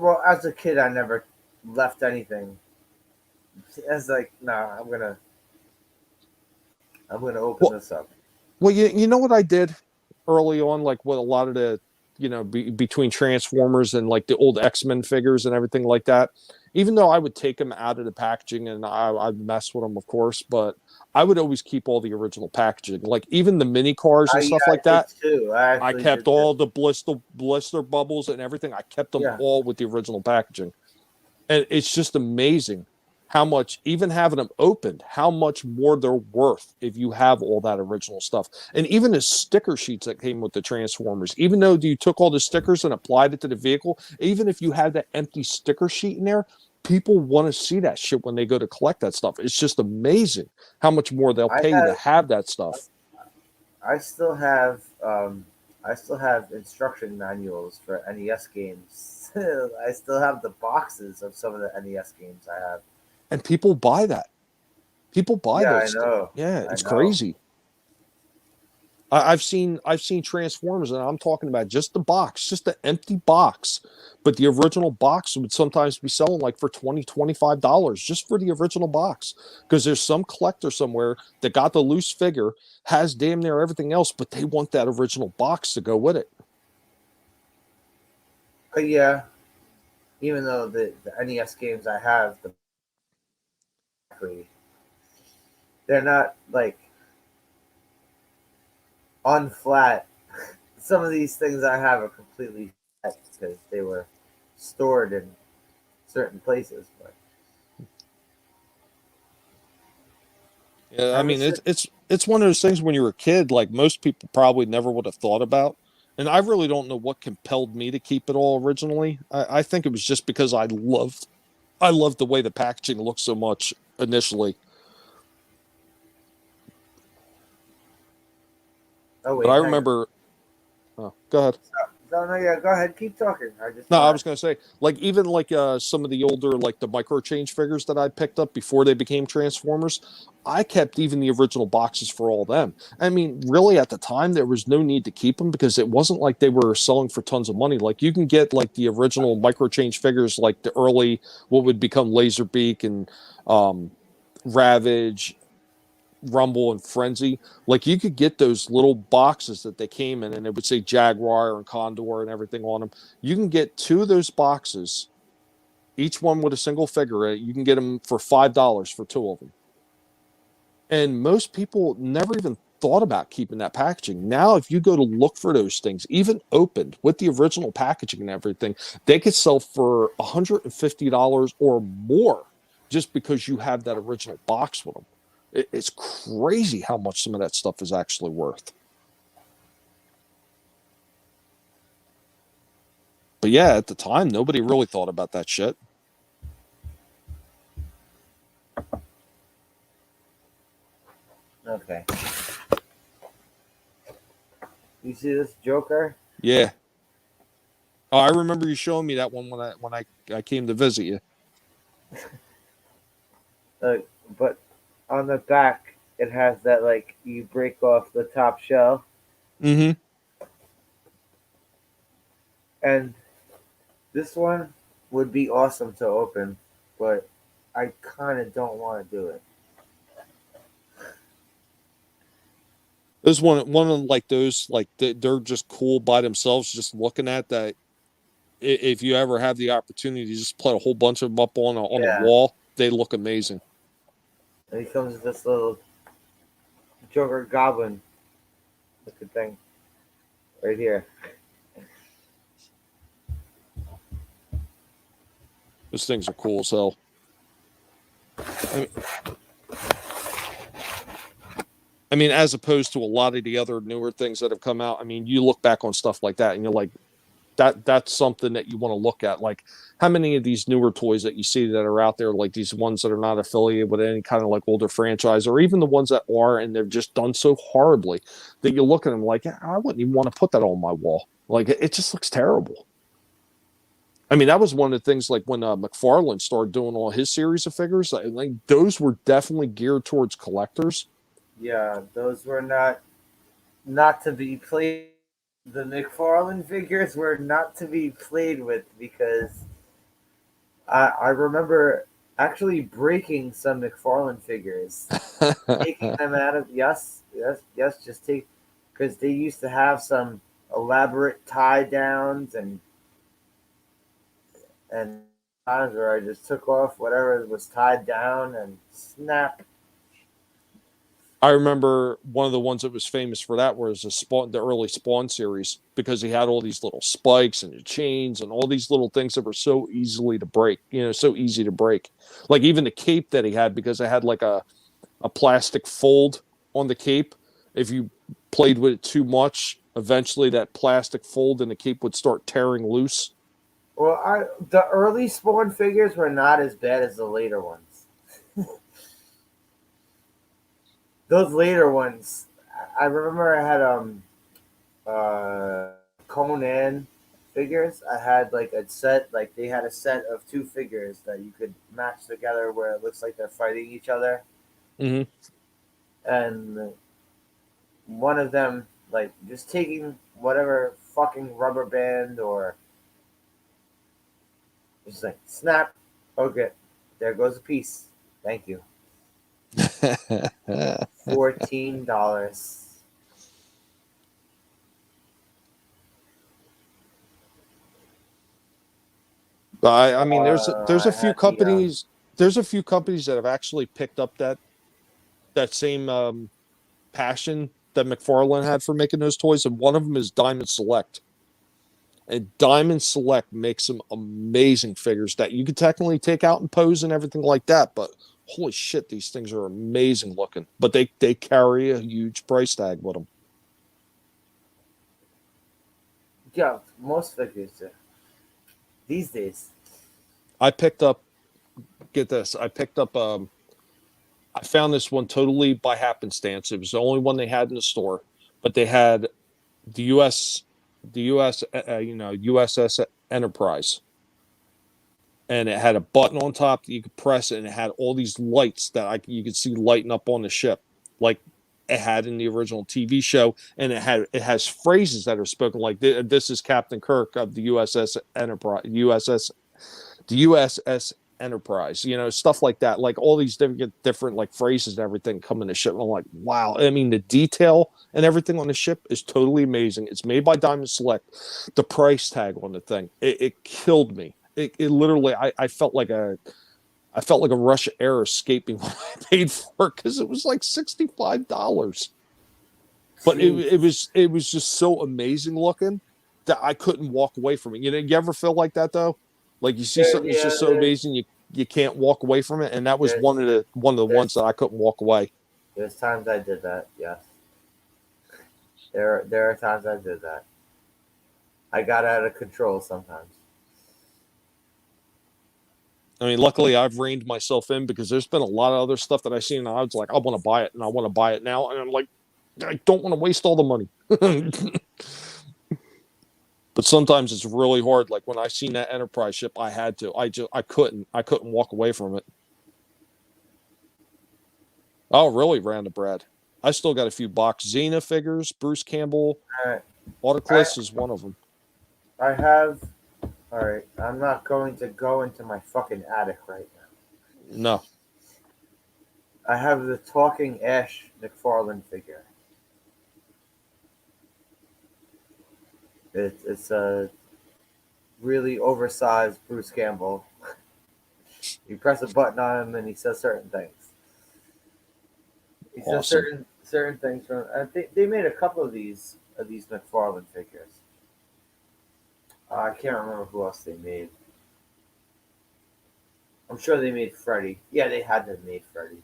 Well, as a kid, I never left anything. It's like, nah, I'm gonna open this up. Well, you know what I did early on, like with a lot of the, between Transformers and like the old X-Men figures and everything like that. Even though I would take them out of the packaging and I'd mess with them, of course, but I would always keep all the original packaging, like even the mini cars and stuff I like did that. too. I I actually kept did too. all the blister bubbles and everything. I kept them Yeah, all with the original packaging, and it's just amazing how much, even having them opened, how much more they're worth if you have all that original stuff. And even the sticker sheets that came with the Transformers, even though you took all the stickers and applied it to the vehicle, even if you had that empty sticker sheet in there, people want to see that shit when they go to collect that stuff. It's just amazing how much more they'll I pay you to have. have that stuff. I still have. I still have instruction manuals for NES games. I still have the boxes of some of the NES games I have. And people buy that. People buy Yeah, I those things. know. Yeah, I it's know. crazy. I've seen Transformers, and I'm talking about just the box, just the empty box. But the original box would sometimes be selling like for $20, $25 just for the original box. Because there's some collector somewhere that got the loose figure, has damn near everything else, but they want that original box to go with it. But yeah, even though the NES games I have, they're not like on flat. Some of these things I have are completely flat because they were stored in certain places. But Yeah, I ever mean since, it's one of those things when you're a kid, like most people probably never would have thought about. And I really don't know what compelled me to keep it all originally. I think it was just because I loved the way the packaging looked so much initially. oh But wait, I hang on. remember, oh, go ahead. No, no, yeah, go ahead, keep talking. I just No, I want was going to say, like, even like some of the older, like the micro change figures that I picked up before they became Transformers, I kept even the original boxes for all them. I mean, really, at the time, there was no need to keep them because it wasn't like they were selling for tons of money. Like, you can get like the original micro change figures, like the early, what would become Laserbeak and um, Ravage, Rumble and Frenzy. Like you could get those little boxes that they came in and it would say Jaguar and Condor and everything on them. You can get two of those boxes, each one with a single figure in it. You can get them for $5 for two of them. And most people never even thought about keeping that packaging. Now, if you go to look for those things, even opened with the original packaging and everything, they could sell for $150 or more just because you have that original box with them. It's crazy how much some of that stuff is actually worth. But yeah, at the time, nobody really thought about that shit. okay. You see this Joker? Yeah. Oh, I remember you showing me that one when I came to visit you. Uh, but on the back, it has that like you break off the top shell, Mm-hmm. and this one would be awesome to open, but I kind of don't want to do it. There's one of like those like they're just cool by themselves. Just looking at that, if you ever have the opportunity to just put a whole bunch of them up on a Yeah, wall, they look amazing. and he comes with this little Joker Goblin looking thing right here. Those things are cool as hell. I mean, as opposed to a lot of the other newer things that have come out. I mean, you look back on stuff like that and you're like, that's something that you want to look at. Like, how many of these newer toys that you see that are out there, like these ones that are not affiliated with any kind of like older franchise, or even the ones that are, and they've just done so horribly that you look at them like, I wouldn't even want to put that on my wall. Like, it just looks terrible. I mean, that was one of the things like when McFarlane started doing all his series of figures, like those were definitely geared towards collectors. Yeah, those were not to be played. The McFarlane figures were not to be played with because I remember actually breaking some McFarlane figures, taking them out of just take because they used to have some elaborate tie downs and times where I just took off whatever was tied down and snap. I remember one of the ones that was famous for that was the early Spawn series, because he had all these little spikes and the chains and all these little things that were so easily to break, so easy to break. Like even the cape that he had, because it had like a plastic fold on the cape. If you played with it too much, eventually that plastic fold in the cape would start tearing loose. Well, the early Spawn figures were not as bad as the later ones. Those later ones, I remember I had Conan figures. I had like a set, like they had a set of two figures that you could match together where it looks like they're fighting each other. Mm-hmm. And one of them, like just taking whatever fucking rubber band or just like snap, okay, there goes a piece. Thank you. $14. I mean, there's a I few had the companies that have actually picked up that same passion that McFarlane had for making those toys, and one of them is Diamond Select. And Diamond Select makes some amazing figures that you could technically take out and pose and everything like that. But holy shit, these things are amazing looking. But they carry a huge price tag with them. yeah, most figures do these days. I picked up. Get this. I found this one totally by happenstance. It was the only one they had in the store, but they had the U.S. USS Enterprise, and it had a button on top that you could press, and it had all these lights that you could see lighting up on the ship, like it had in the original TV show. And it has phrases that are spoken like, "This is Captain Kirk of the USS Enterprise, the USS Enterprise," stuff like that. Like all these different like phrases and everything come in the ship. And I'm like, wow. I mean, the detail and everything on the ship is totally amazing. It's made by Diamond Select. The price tag on the thing, it killed me. It literally, I felt like a rush of air escaping when I paid for it, because it was like $65. But it was just so amazing looking that I couldn't walk away from it. You ever feel like that though? Like you see something that's Yeah, just so amazing you can't walk away from it, and that was there's one of the ones that I couldn't walk away. there's times I did that. Yes, there are times I did that. I got out of control sometimes. I mean, luckily I've reined myself in, because there's been a lot of other stuff that I've seen, and I was like, I want to buy it, and I want to buy it now, and I'm like, I don't want to waste all the money. But sometimes it's really hard. Like when I seen that Enterprise ship, I had to. I couldn't walk away from it. Oh, really, Random Brad? I still got a few box Xena figures. Bruce Campbell, All right, Autoclus is one of them. I have. All right, I'm not going to go into my fucking attic right now. No, I have the talking Ash McFarlane figure. It's a really oversized Bruce Campbell. You press a button on him and he says certain things. He says Awesome. certain things from. I think they made a couple of these McFarlane figures. I can't remember who else they made. I'm sure they made Freddy. Yeah, they had to have made Freddy.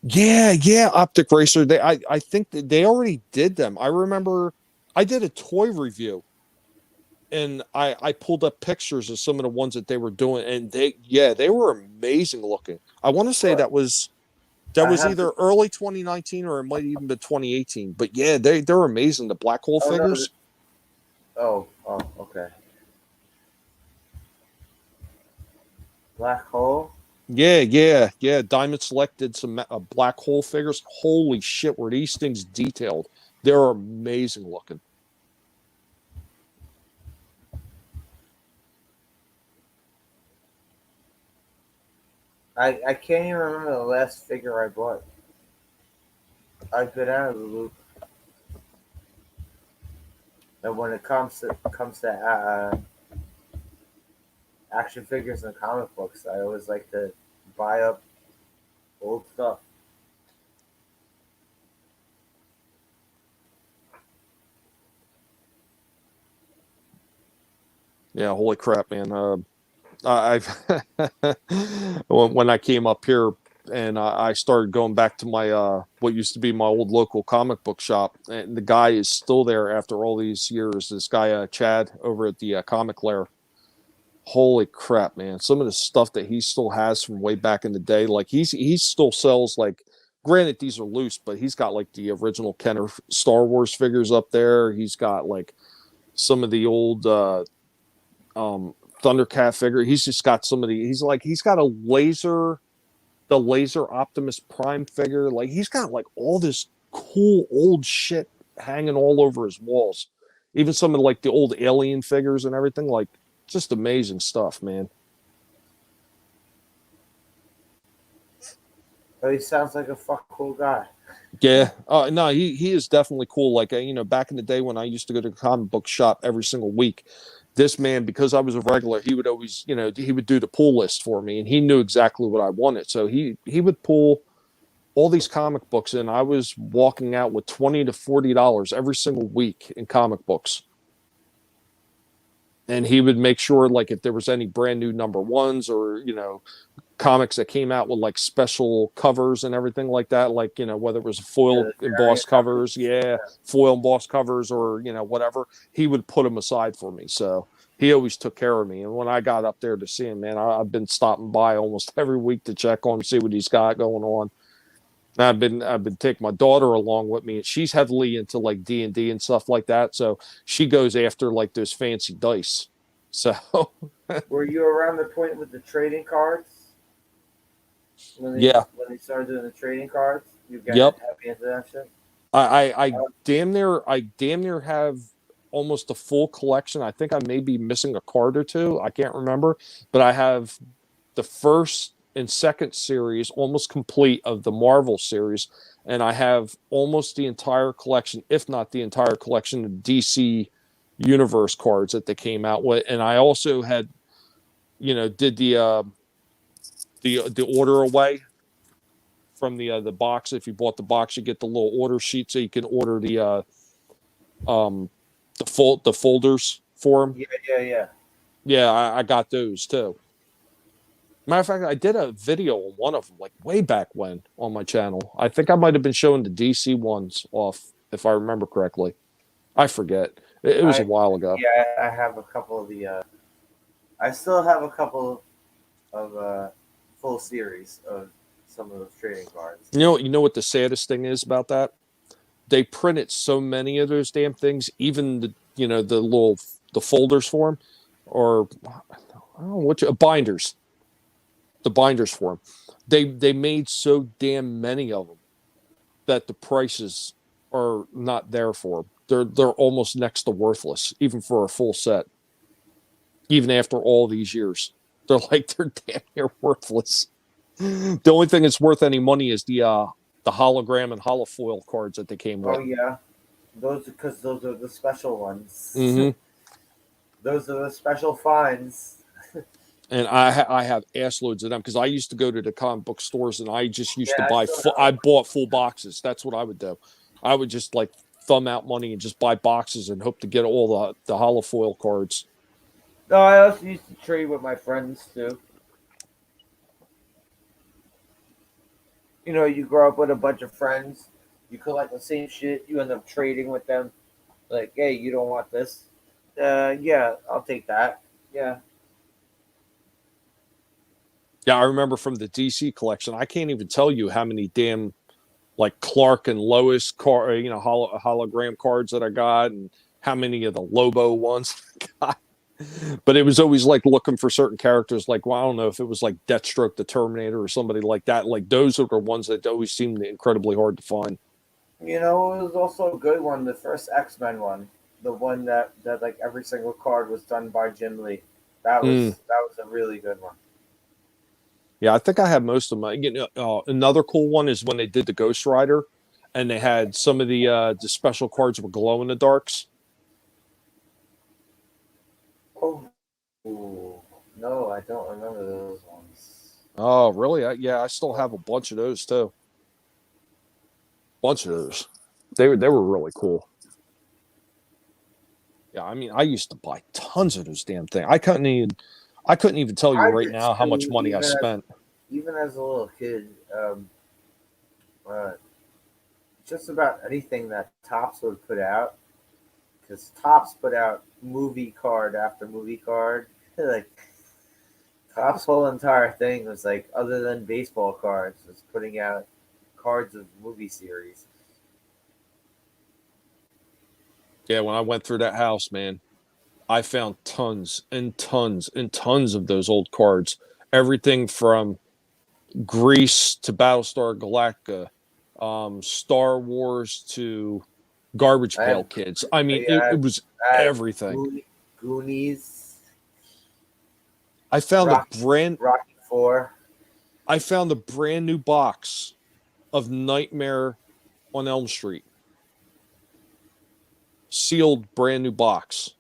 Yeah, Optic Racer. I think that they already did them. I remember I did a toy review and I pulled up pictures of some of the ones that they were doing, and they were amazing looking. I want to say But that I was have either the. early 2019 or it might even be 2018. But yeah, they're amazing. The black hole Oh no. figures. Okay. Black Hole. Yeah. Diamond Select did some black hole figures. Holy shit, were these things detailed? They're amazing looking. I can't even remember the last figure I bought. I've been out of the loop. And when it comes to action figures and comic books, I always like to buy up old stuff. Yeah, holy crap, man. I've when I came up here and I started going back to my what used to be my old local comic book shop, and the guy is still there after all these years. This guy Chad over at the Comic Lair. Holy crap, man! Some of the stuff that he still has from way back in the day, like he still sells like. Granted, these are loose, but he's got like the original Kenner Star Wars figures up there. He's got like some of the old um Thundercat figure. He's just got some of the he's got the laser Optimus Prime figure. Like he's got like all this cool old shit hanging all over his walls. Even some of like the old alien figures and everything. Like just amazing stuff, man. But he sounds like a fuck cool guy. Yeah. No, he is definitely cool. Like back in the day when I used to go to the comic book shop every single week, this man, because I was a regular, he would always, he would do the pull list for me, and he knew exactly what I wanted. So he would pull all these comic books, and I was walking out with $20 to $40 every single week in comic books. And he would make sure, like, if there was any brand new number ones or comics that came out with like special covers and everything like that, like whether it was Yeah, foil the embossed variant covers, covers. yeah, Yeah. foil embossed covers, or whatever, he would put them aside for me. So he always took care of me. And when I got up there to see him, man, I've been stopping by almost every week to check on him, see what he's got going on. I've been taking my daughter along with me, and she's heavily into like D&D and stuff like that. So she goes after like those fancy dice. So Were you around the point with the trading cards yeah, when they started doing the trading cards? You getting yep. heavy into that shit? I Uh, damn near have almost a full collection. I think I may be missing a card or two. I can't remember, but I have the first and second series almost complete of the Marvel series, and I have almost the entire collection, if not the entire collection of DC Universe cards that they came out with. And I also had, did the order away from the box. If you bought the box, you get the little order sheet so you can order um the folders for them. yeah. Yeah, I got those too. Matter of fact, I did a video on one of them like way back when on my channel. I think I might have been showing the DC ones off, if I remember correctly. I forget. It was a I while ago. I have a couple of the. I still have a couple of full series of some of those trading cards. You know what the saddest thing is about that? They printed so many of those damn things, even the folders for them, or I don't know binders, the binders for them. They made so damn many of them that the prices are not there for them. They're almost next to worthless, even for a full set. Even after all these years, they're damn near worthless. The only thing that's worth any money is the hologram and holofoil cards that they came Oh with. yeah, those are the special ones. Mm-hmm. Those are the special finds. And I have ass loads of them because I used to go to the comic book stores and I just used to Yeah, I buy. still have I them. bought full boxes. That's what I would do. I would just like thumb out money and just buy boxes and hope to get all the holofoil cards. No, I also used to trade with my friends too. You know, you grow up with a bunch of friends, you collect the same shit, you end up trading with them. Like, hey, you don't want this? Yeah, I'll take that. Yeah. Yeah, I remember from the DC collection. I can't even tell you how many damn like Clark and Lois hologram cards that I got, and how many of the Lobo ones. But it was always like looking for certain characters. Like, well, I don't know if it was like Deathstroke, the Terminator, or somebody like that. Like those are the ones that always seemed incredibly hard to find. You know, it was also a good one, the first X-Men one. The one that like every single card was done by Jim Lee. Mm. That was a really good one. Yeah, I think I have most of my. Another cool one is when they did the Ghost Rider, and they had some of the special cards were glow in the darks. Oh, ooh, no, I don't remember those ones. Oh, really? Yeah, I still have a bunch of those too. Bunch of those. They were really cool. Yeah, I mean, I used to buy tons of those damn things. I couldn't even tell you I right did now how much too, money I spent. even as a little kid. Uh, just about anything that Tops would put out, because Tops put out movie card after movie card. Like Top's whole entire thing was like, other than baseball cards, was putting out cards of movie series. Yeah, when I went through that house, man, I found tons and tons and tons of those old cards. Everything from Grease to Battlestar Galactica, Star Wars to Garbage I Pail have, Kids. I mean, yeah, it was I have everything. Goonies, I found a Rocky, brand Rocky Four. I found a brand new box of Nightmare on Elm Street. Sealed brand new box.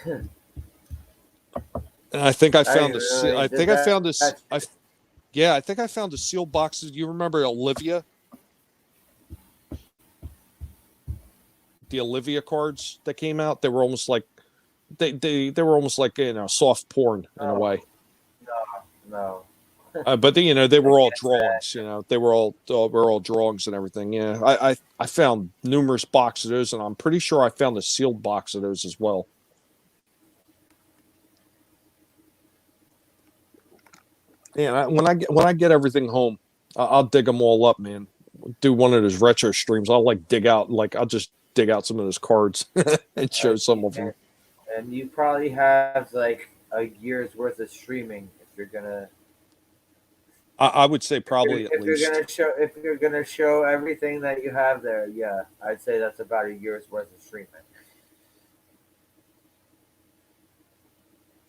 And I think I I found didn't really I did think I that. found this That I shit. yeah, I think I found a sealed box. Do you remember Olivia? The Olivia cards that came out? They were almost like they were almost like soft porn in a No, way. no, But they I were all can't say that. drawings. They were all drawings and everything. Yeah, I found numerous boxes of those, and I'm pretty sure I found a sealed box of those as well. And when I get everything home, I'll dig them all up, man. Do one of those retro streams. I'll just dig out some of those cards and show And, some of them. and you probably have like a year's worth of streaming if you're gonna I would say probably at if you're least. gonna show everything that you have there. Yeah, I'd say that's about a year's worth of streaming.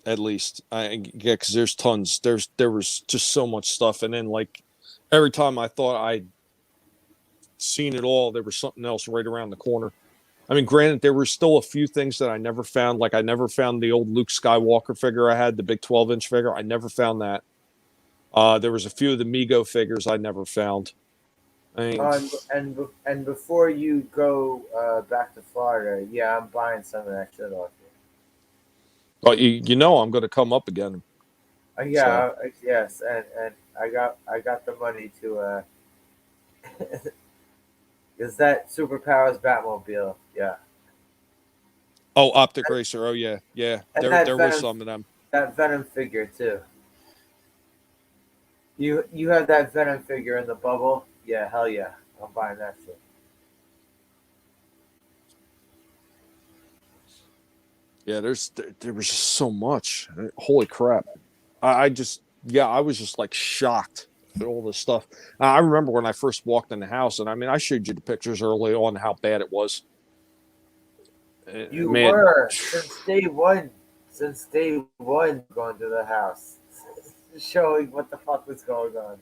At least, yeah, because there's tons. There was just so much stuff, and then like every time I thought I'd seen it all, there was something else right around the corner. I mean, granted, there were still a few things that I never found. Like I never found the old Luke Skywalker figure I had, the big 12-inch figure. I never found that. There was a few of the Mego figures I never found. I mean, And before you go back to Florida, yeah, I'm buying some of that shit off you. but you know I'm going to come up again. So Yeah, yes, and I got the money to is that Superpowers Batmobile? Yeah, oh, Optic Racer. Oh yeah, yeah. and There was some of them. That Venom figure too. You have that Venom figure in the bubble? Yeah, hell yeah, I'm buying that shit. Yeah, there was just so much. Holy crap! I just yeah, I was just like shocked at all this stuff. I remember when I first walked in the house, and I mean, I showed you the pictures early on how bad it was. You Man, were since day one going to the house, showing what the fuck was going on.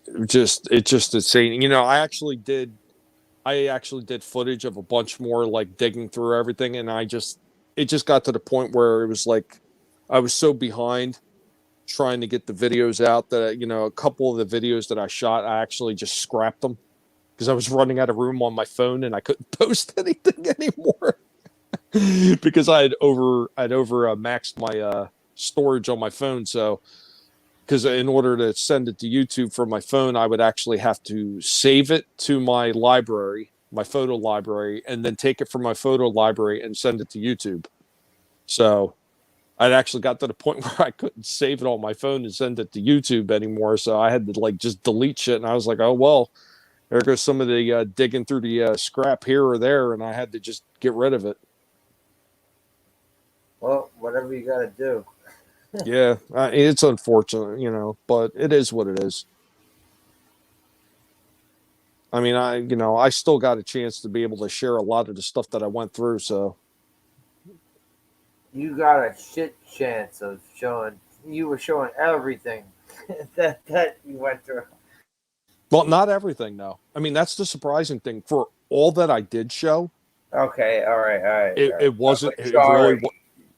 it's just insane. I actually did footage of a bunch more like digging through everything, and I just it just got to the point where it was like I was so behind trying to get the videos out that a couple of the videos that I shot, I actually just scrapped them because I was running out of room on my phone and I couldn't post anything anymore because I'd over maxed my storage on my phone. So because in order to send it to YouTube from my phone, I would actually have to save it to my library, my photo library, and then take it from my photo library and send it to YouTube. So I'd actually got to the point where I couldn't save it on my phone and send it to YouTube anymore. So I had to like just delete shit. And I was like, oh, well, there goes some of the digging through the scrap here or there. And I had to just get rid of it. Well, whatever you got to do. Yeah, it's unfortunate, but it is what it is. I mean, I still got a chance to be able to share a lot of the stuff that I went through. So You got a shit chance of showing. You were showing everything that you went through. well, not everything, though. I mean, that's the surprising thing. For all that I did show, Okay, all right, all right. it, All right. it wasn't. It really,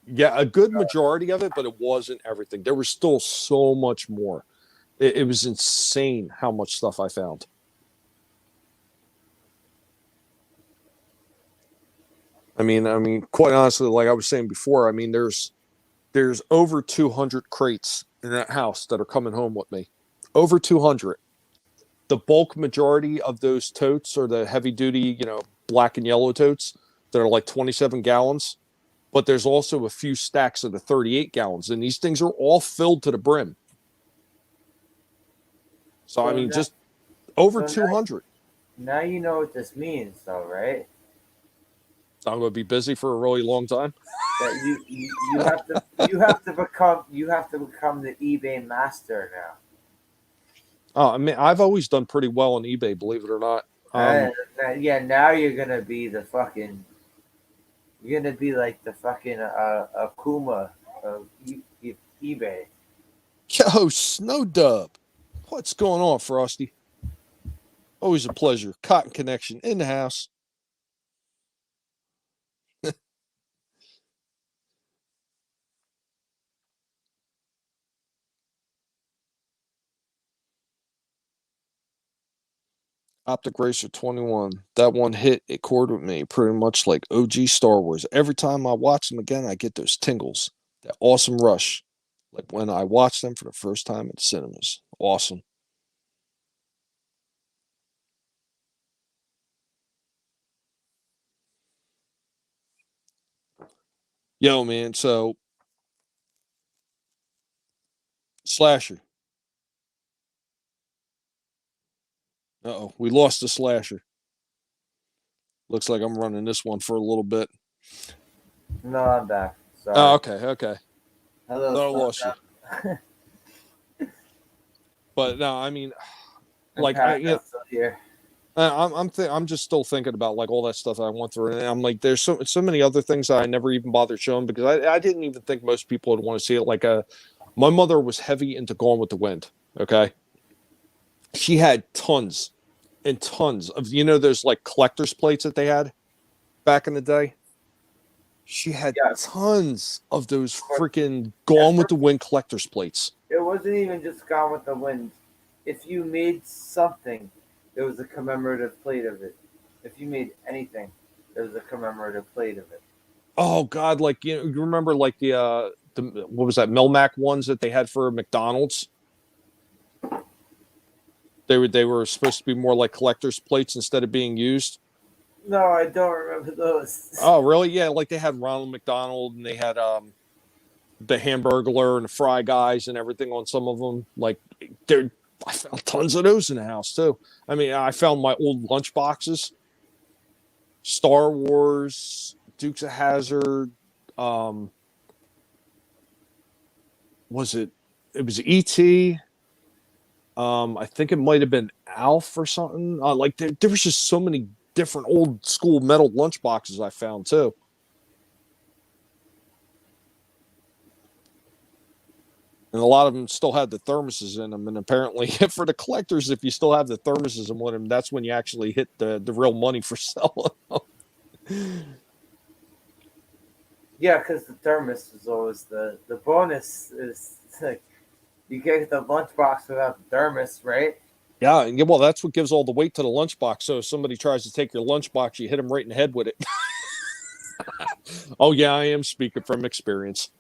yeah, a good majority of it, but it wasn't everything. There was still so much more. It was insane how much stuff I found. I mean, quite honestly, like I was saying before, I mean, there's over 200 crates in that house that are coming home with me. Over 200. The bulk majority of those totes are the heavy duty, black and yellow totes that are like 27 gallons. But there's also a few stacks of the 38 gallons, and these things are all filled to the brim. So, I mean, just over 200. Now you know what this means, though, right? So I'm going to be busy for a really long time. That you have to become the eBay master now. Oh, I mean, I've always done pretty well on eBay, believe it or not. Yeah, now you're gonna be the fucking. You're gonna be like the fucking Akuma of eBay. Yo, Snow Dub. What's going on, Frosty? Always a pleasure. Cotton Connection in the house. Optic Racer 21. That one hit a chord with me, pretty much like OG Star Wars. Every time I watch them again, I get those tingles. That awesome rush. Like when I watched them for the first time at cinemas. Awesome. Yo, man. So, Slasher. Uh-oh. We lost the Slasher. Looks like I'm running this one for a little bit. No, I'm back. Sorry. Oh, okay. Hello. Thought I lost you. But no, I mean, like here. I'm just still thinking about like all that stuff I went through, and I'm like, there's so many other things that I never even bothered showing because I didn't even think most people would want to see it. Like, my mother was heavy into Gone with the Wind. Okay, she had tons and tons of those like collector's plates that they had back in the day. She had tons of those freaking Gone with the Wind collector's plates. It wasn't even just Gone with the Wind. If you made something, there was a commemorative plate of it. If you made anything, there was a commemorative plate of it. Oh God, like you remember like the what was that Melmac ones that they had for McDonald's? They were supposed to be more like collector's plates instead of being used. No, I don't remember those. Oh really? Yeah, like they had Ronald McDonald and they had the Hamburglar and the Fry Guys and everything on some of them. Like I found tons of those in the house too. I mean, I found my old lunch boxes, Star Wars, Dukes of Hazzard. Was it was E.T. I think it might have been Alf or something. Like there was just so many different old school metal lunch boxes I found too. And a lot of them still had the thermoses in them. And apparently, for the collectors, if you still have the thermoses in them, that's when you actually hit the real money for selling them. Yeah, because the thermos is always the bonus is like you get the lunchbox without the thermos, right? Yeah, and well, that's what gives all the weight to the lunchbox. So if somebody tries to take your lunchbox, you hit them right in the head with it. Oh yeah, I am speaking from experience.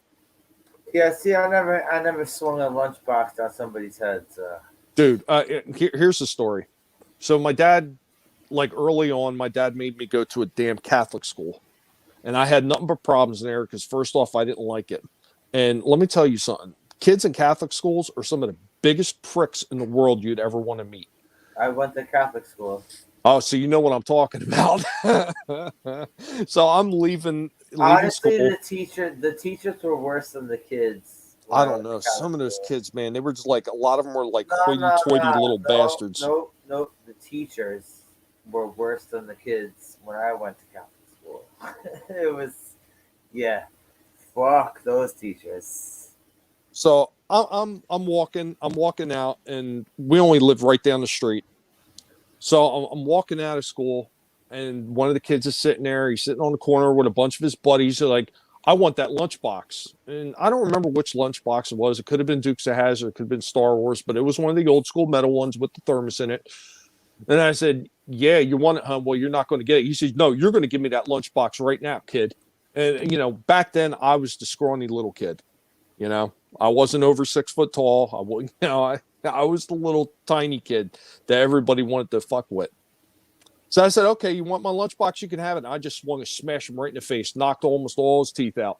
Yeah. See, I never swung a lunchbox on somebody's head. So. Dude, here's the story. So my dad, like early on, my dad made me go to a damn Catholic school, and I had nothing but problems there because first off, I didn't like it, and let me tell you something: kids in Catholic schools are some of the biggest pricks in the world you'd ever want to meet. I went to Catholic school. Oh, so you know what I'm talking about. So I'm leaving Honestly, school. the teachers were worse than the kids when I I don't went to know. Catholic Some of those school. kids, man, they were just like a lot of them were like No, no, hoity-toity no, little no, bastards. no, no. The teachers were worse than the kids when I went to Catholic school. It was, yeah, fuck those teachers. So I'm walking out, and we only live right down the street. So I'm walking out of school, and one of the kids is sitting there. He's sitting on the corner with a bunch of his buddies. They're like, "I want that lunchbox," and I don't remember which lunchbox it was. It could have been Dukes of Hazzard, it could have been Star Wars, but it was one of the old school metal ones with the thermos in it. And I said, "Yeah, you want it, huh? Well, you're not going to get it." He says, "No, you're going to give me that lunchbox right now, kid." And back then I was the scrawny little kid. You know, I wasn't over 6 foot tall. I wasn't, I was the little tiny kid that everybody wanted to fuck with. So I said, okay, you want my lunchbox? You can have it. And I just swung and smashed him right in the face, knocked almost all his teeth out.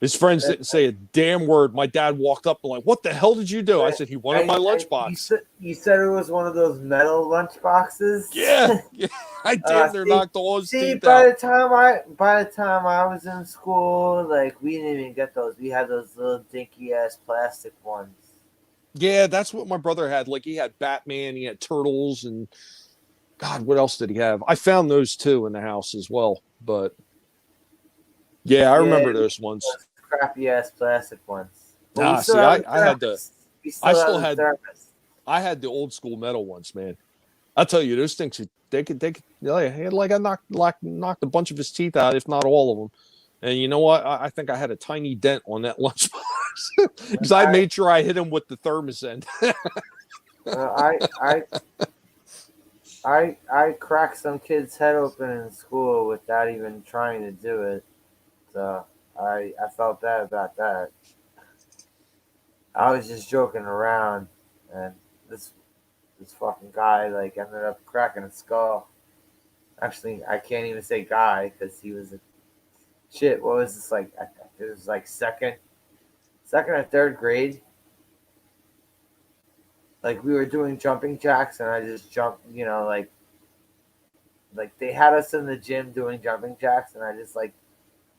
His friends And, didn't say a damn word. My dad walked up and like, what the hell did you do? I and, said, he wanted my you lunchbox. said it was one of those metal lunch boxes. Yeah, yeah. I damn near See, knocked all his see, teeth out. by the time I was in school, like we didn't even get those. We had those little dinky ass plastic ones. Yeah, that's what my brother had. Like he had Batman, he had Turtles, and God, what else did he have? I found those too in the house as well. But yeah, I Yeah, remember those ones. those crappy ass plastic ones. But we Nah, still see, have the I had the thermos. We I still have still the had thermos. I had the old school metal ones, man. I'll tell you, those things they could like I knocked a bunch of his teeth out, if not all of them. And you know what? I think I had a tiny dent on that lunchbox because I I made sure I hit him with the thermos end. I I I cracked some kid's head open in school without even trying to do it. So I felt bad about that. I was just joking around, and this fucking guy like ended up cracking his skull. Actually, I can't even say guy because he was a shit. What was this like? It was like second or third grade. Like we were doing jumping jacks, and I just jumped. Like they had us in the gym doing jumping jacks, and I just like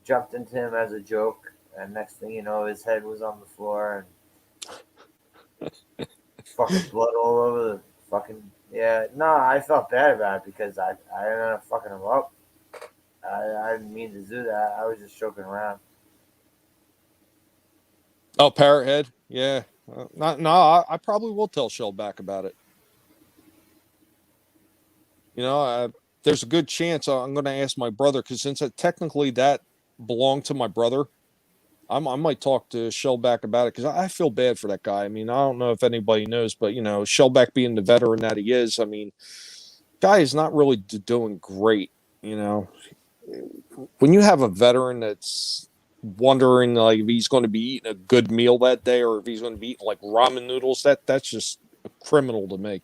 jumped into him as a joke. And next thing you know, his head was on the floor and fucking blood all over the fucking. Yeah, no, I felt bad about it because I ended up fucking him up. I didn't mean to do that. I was just joking around. Oh, Parrot Head, yeah. Not no, I probably will tell Shellback about it. You know, there's a good chance I'm going to ask my brother because since technically that belonged to my brother, I might talk to Shellback about it because I feel bad for that guy. I mean, I don't know if anybody knows, but Shellback being the veteran that he is, I mean, guy is not really doing great. You know, when you have a veteran that's wondering like if he's going to be eating a good meal that day or if he's going to be eating like ramen noodles, that's just a criminal to me.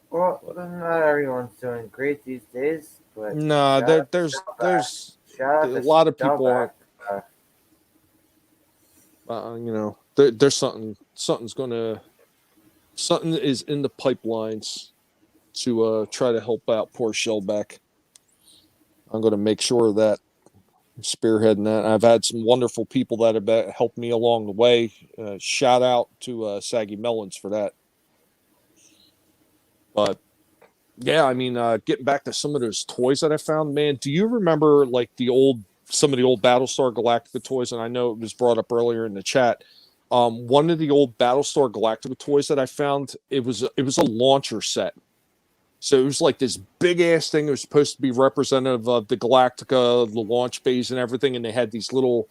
Well, not everyone's doing great these days, but Nah, shout out to Shellback. there's Shout a out to lot of people Shellback. aren't. There's something is in the pipelines to try to help out poor Shellback. I'm going to make sure of that. Spearheading that. I've had some wonderful people that have helped me along the way. Shout out to Saggy Melons for that. But yeah, I mean, getting back to some of those toys that I found, man. Do you remember like some of the old Battlestar Galactica toys? And I know it was brought up earlier in the chat. One of the old Battlestar Galactica toys that I found, it was a launcher set. So it was like this big ass thing. It was supposed to be representative of the Galactica, the launch bays, and everything. And they had these little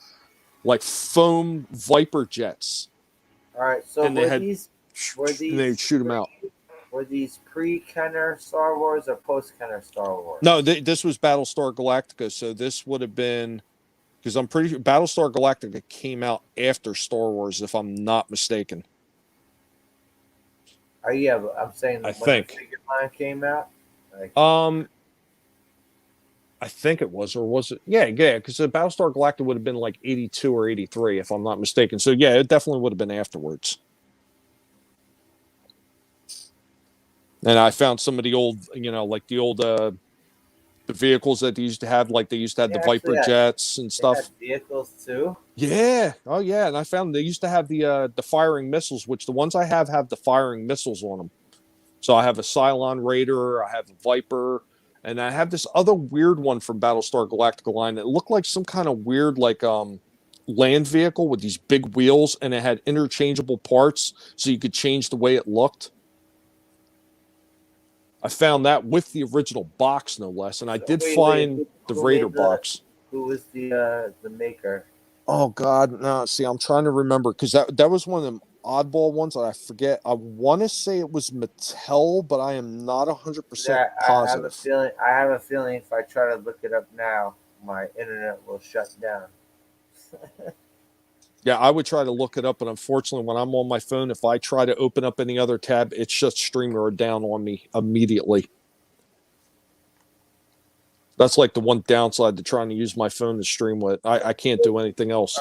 like foam Viper jets, All right. So and they were had and they'd these shoot them out. were these pre-Kenner Star Wars or post-Kenner Star Wars? No, this was Battlestar Galactica, so this would have been because I'm pretty sure Battlestar Galactica came out after Star Wars, if I'm not mistaken. Yeah, but I'm saying I when the think. figure line came out. Like, I think it was, or was it? Yeah, because the Battlestar Galactica would have been like 82 or 83, if I'm not mistaken. So yeah, it definitely would have been afterwards. And I found some of the old, like the old the vehicles that they used to have, like they used to have they the actually Viper jets and they had stuff. vehicles too. Yeah. Oh yeah. And I found they used to have the firing missiles, which the ones I have the firing missiles on them. So I have a Cylon Raider, I have a Viper, and I have this other weird one from Battlestar Galactica line that looked like some kind of weird like land vehicle with these big wheels, and it had interchangeable parts so you could change the way it looked. I found that with the original box, no less, and I So, did find the who Raider made box. who was the maker? Oh God, no! See, I'm trying to remember because that was one of them oddball ones that I forget. I want to say it was Mattel, but I am not 100% Yeah, I have a positive. feeling. I have a feeling if I try to look it up now, my internet will shut down. Yeah, I would try to look it up, but unfortunately, when I'm on my phone, if I try to open up any other tab, it shuts streamer down on me immediately. That's like the one downside to trying to use my phone to stream with. I can't do anything else.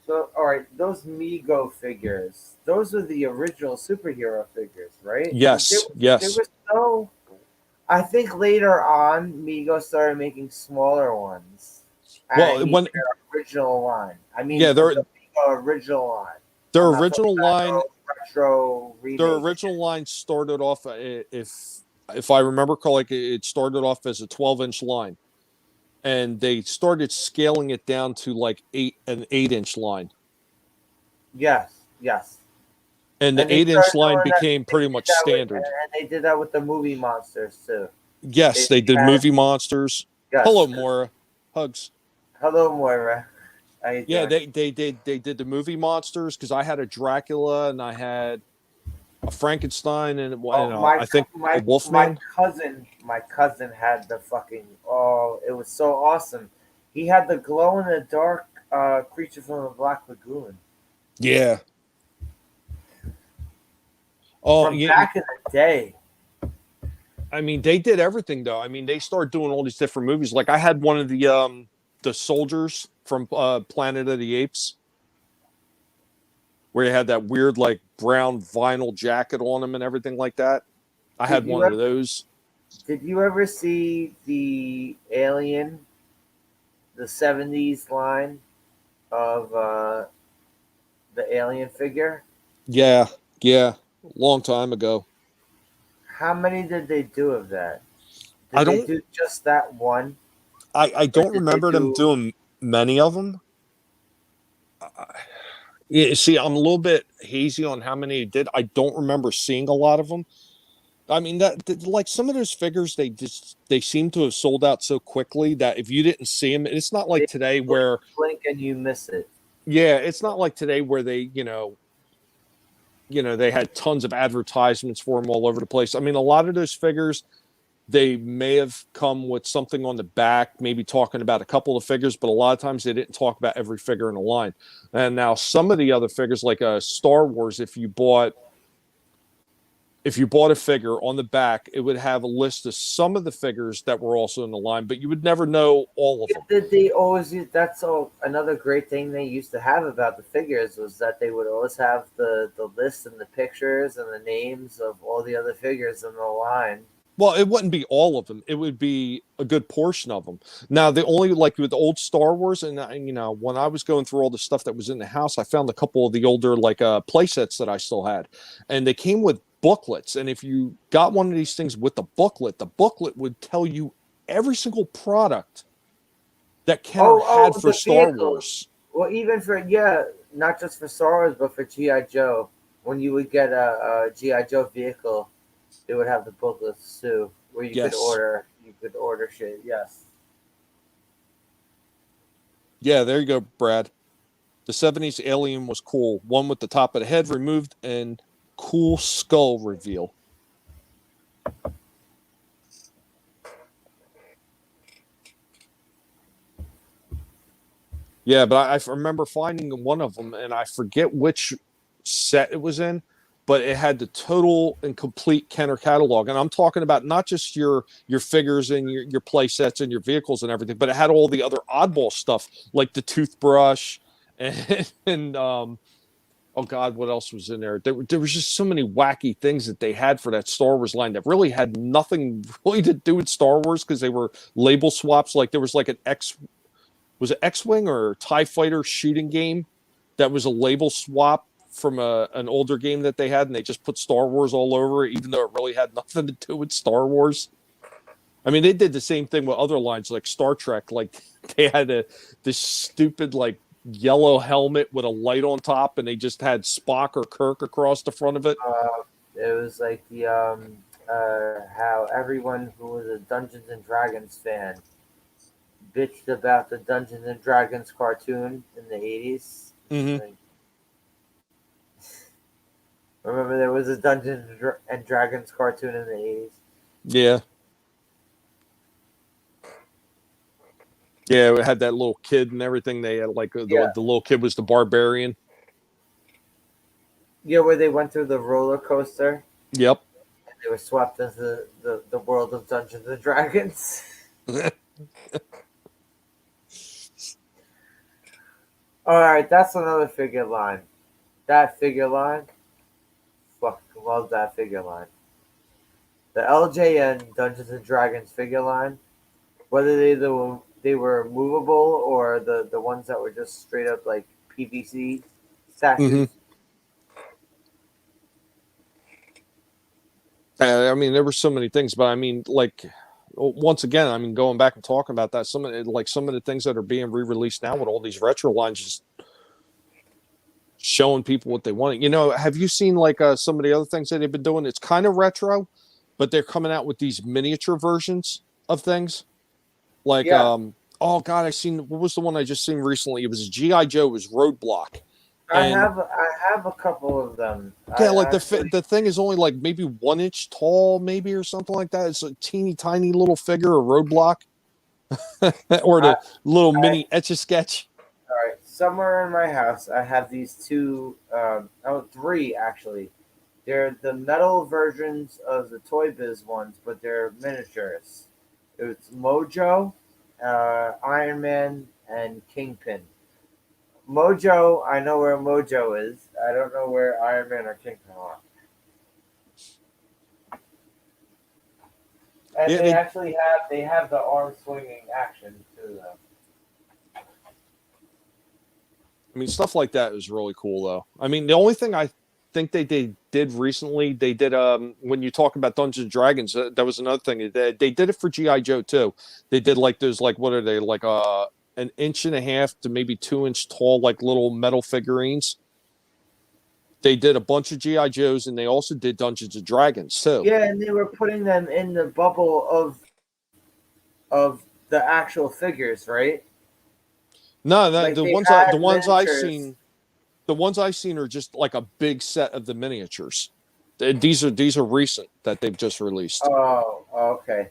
So, all right, those Mego figures, those are the original superhero figures, right? Because Yes, they yes. were so. I think later on, Mego started making smaller ones. I Well, mean, when their original line. I yeah, mean, the Mego original line. their I'm not talking original about line, no retro their remake original shit. line started off if I remember correctly, it started off as a 12-inch line, and they started scaling it down to like an 8-inch line, Yes, yes. and And the they 8-inch started line doing that. became They pretty did much that with, standard. and they did that with the movie monsters too. Yes, they did Had movie monsters. Hello, yes. Moira. Hugs. Hello, Moira. How you Yeah, doing? they did the movie monsters because I had a Dracula and I had a Frankenstein and Oh, I think a Wolfman. my cousin had the fucking. Oh, it was so awesome. He had the glow in the dark creature from the Black Lagoon Yeah. Oh, from yeah. back in the day. I mean, they did everything though. I mean, they started doing all these different movies. Like I had one of the soldiers from Planet of the Apes, where he had that weird like brown vinyl jacket on him and everything like that. I Did had you one of ever those. did you ever see the Alien, the '70s line of the Alien figure? Yeah, yeah, long time ago. How many did they do of that? I Did they don't do just that one, I or don't did they remember them do? doing many of them. Yeah, see, I'm a little bit hazy on how many he did. I don't remember seeing a lot of them. I mean like some of those figures they seem to have sold out so quickly that if you didn't see them, it's not like They today blink, where blink and you miss it. yeah, it's not like today where they they had tons of advertisements for them all over the place. I mean, a lot of those figures they may have come with something on the back, maybe talking about a couple of figures, but a lot of times they didn't talk about every figure in the line. And now some of the other figures, like Star Wars, if you bought a figure on the back, it would have a list of some of the figures that were also in the line, but you would never know all of them. Did they always use, that's all another great thing they used to have about the figures was that they would always have the list and the pictures and the names of all the other figures in the line. Well, it wouldn't be all of them. It would be a good portion of them. Now, the only like with the old Star Wars, and when I was going through all the stuff that was in the house, I found a couple of the older like play sets that I still had, and they came with booklets. And if you got one of these things with the booklet would tell you every single product that Kenner had for The Star vehicles. Wars. Well, even for not just for Star Wars, but for GI Joe. When you would get a GI Joe vehicle, They would have the booklets too, where you could Yes. order shit. Yes. Yeah, there you go, Brad. The 70s alien was cool. One with the top of the head removed and cool skull reveal. Yeah, but I remember finding one of them, and I forget which set it was in, but it had the total and complete Kenner catalog. And I'm talking about not just your figures and your play sets and your vehicles and everything, but it had all the other oddball stuff like the toothbrush and oh God, what else was in there? There was just so many wacky things that they had for that Star Wars line that really had nothing really to do with Star Wars because they were label swaps. Like there was like an was it X-Wing or TIE Fighter shooting game that was a label swap from an older game that they had, and they just put Star Wars all over it, even though it really had nothing to do with Star Wars. I mean, they did the same thing with other lines like Star Trek. Like they had this stupid like yellow helmet with a light on top, and they just had Spock or Kirk across the front of it. It was like the how everyone who was a Dungeons and Dragons fan bitched about the Dungeons and Dragons cartoon in the 80s. Mm-hmm. Like, remember there was a Dungeons and Dragons cartoon in the 80s? Yeah. Yeah, it had that little kid and everything. They had like the little kid was the barbarian. Yeah, where they went through the roller coaster. Yep. And they were swept into the world of Dungeons and Dragons. Alright, that's another figure line. That figure line, fucking love that figure line. The LJN Dungeons and Dragons figure line, whether they were movable or the ones that were just straight up like PVC statues. Mm-hmm. I mean, there were so many things, but I mean, like once again, I mean, going back and talking about that, some of the things that are being re-released now with all these retro lines, just showing people what they want. You know, have you seen like some of the other things that they've been doing? It's kind of retro, but they're coming out with these miniature versions of things. Like, oh God, what was the one I just seen recently? It was a GI Joe. It was Roadblock. I have a couple of them. Yeah, like the thing is only like maybe 1 inch tall, maybe or something like that. It's a teeny tiny little figure, a Roadblock, or the little mini Etch a Sketch. All right, somewhere in my house, I have these three actually. They're the metal versions of the Toy Biz ones, but they're miniatures. It's Mojo, Iron Man, and Kingpin. Mojo, I know where Mojo is. I don't know where Iron Man or Kingpin are. And they actually have the arm swinging action to them. I mean, stuff like that is really cool, though. I mean, the only thing I think they did recently, they did when you talk about Dungeons and Dragons, that was another thing. They did it for GI Joe too. They did like those like what are they like an inch and a half to maybe 2 inch tall like little metal figurines. They did a bunch of GI Joes, and they also did Dungeons and Dragons too. Yeah, and they were putting them in the bubble of the actual figures, right? No, Like the ones I've seen are just like a big set of the miniatures. These are recent that they've just released. Oh, okay.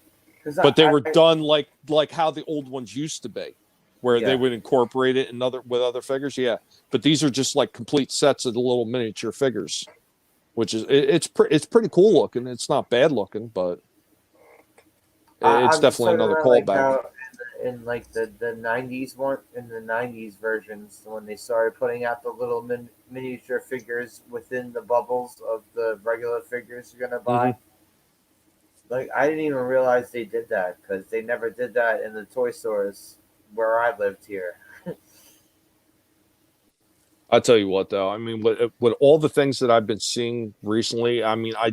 But they were done like how the old ones used to be, where they would incorporate it with other figures. Yeah, but these are just like complete sets of the little miniature figures, which is it's pretty cool looking. It's not bad looking, but it's definitely another callback. Like in like the 90s one, in the 90s versions, when they started putting out the little miniature figures within the bubbles of the regular figures you're gonna buy. Mm-hmm. Like I didn't even realize they did that because they never did that in the toy stores where I lived here. I'll tell you what, though. I mean, with all the things that I've been seeing recently, I mean, I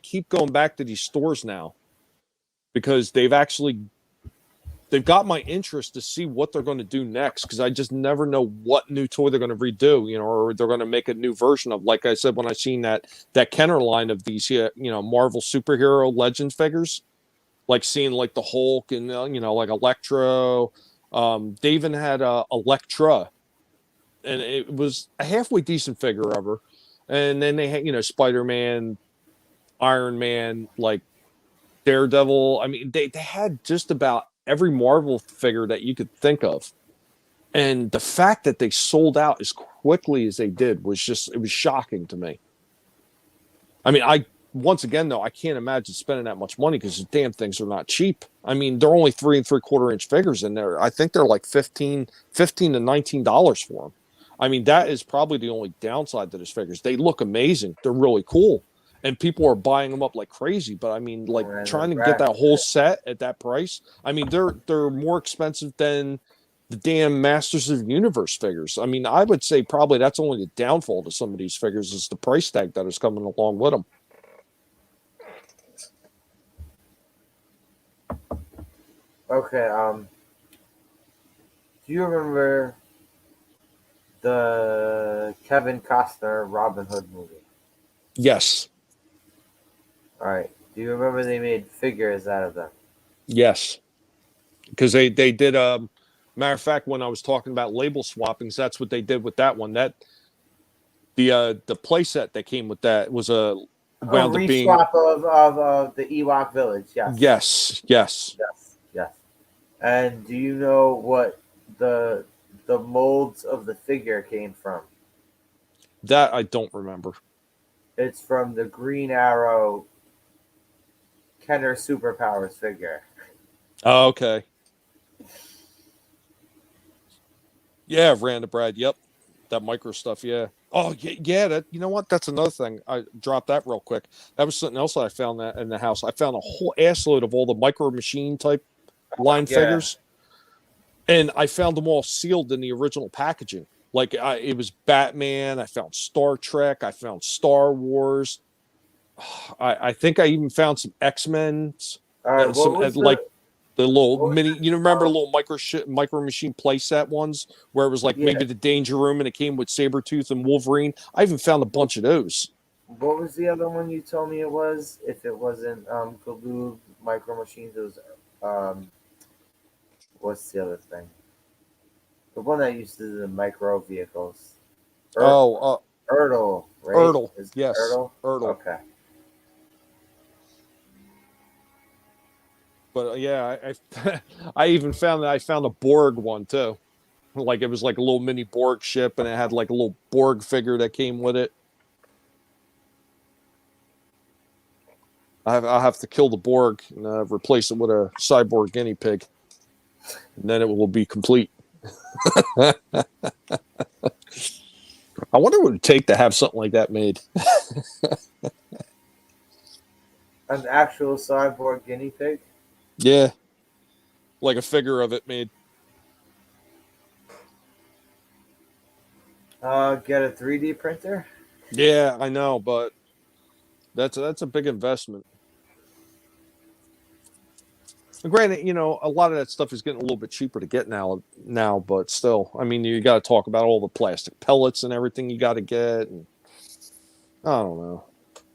keep going back to these stores now because they've actually they've got my interest to see what they're going to do next, because I just never know what new toy they're going to redo, or they're going to make a new version of. Like I said, when I seen that Kenner line of these, Marvel superhero Legends figures, like seeing like the Hulk and like Electro. They even had Electra, and it was a halfway decent figure of her. And then they had Spider-Man, Iron Man, like Daredevil. I mean, they had just about every Marvel figure that you could think of. And the fact that they sold out as quickly as they did was it was shocking to me. I mean, once again, though, I can't imagine spending that much money, because the damn things are not cheap. I mean, they're only 3 3/4 inch figures in there. I think they're like $15 to $19 for them. I mean, that is probably the only downside to those figures. They look amazing. They're really cool. And people are buying them up like crazy. But I mean, like trying to get that whole set at that price. I mean, they're more expensive than the damn Masters of the Universe figures. I mean, I would say probably that's only the downfall to some of these figures, is the price tag that is coming along with them. Okay, do you remember the Kevin Costner Robin Hood movie? Yes. All right. Do you remember they made figures out of them? Yes. Because they did, matter of fact, when I was talking about label swappings, that's what they did with that one. That the play set that came with that was wound up being re-swap of the Ewok Village. Yes. Yes. And do you know what the molds of the figure came from? That I don't remember. It's from the Green Arrow Kenner Superpowers figure. Oh, okay. Yeah, Randa Brad. Yep, that micro stuff. Yeah. Oh, yeah. That, you know what? That's another thing. I dropped that real quick. That was something else that I found that in the house. I found a whole assload of all the micro machine type line figures, and I found them all sealed in the original packaging. Like it was Batman. I found Star Trek. I found Star Wars. I think I even found some X-Men. The little mini, remember the little micro machine playset ones where it was like maybe the Danger Room and it came with Sabretooth and Wolverine. I even found a bunch of those. What was the other one you told me it was? If it wasn't Galoob Micro Machines, it was what's the other thing? The one that used to do the micro vehicles. Ertl, right? Ertl, yes. Ertl? Okay. But I even found that I found a Borg one too. Like it was like a little mini Borg ship, and it had like a little Borg figure that came with it. I'll have to kill the Borg and replace it with a cyborg guinea pig, and then it will be complete. I wonder what it would take to have something like that made. An actual cyborg guinea pig? Yeah. Like a figure of it made. Get a 3D printer? Yeah, I know, but that's a big investment. Granted, a lot of that stuff is getting a little bit cheaper to get now, but still, I mean, you got to talk about all the plastic pellets and everything you got to get. And I don't know.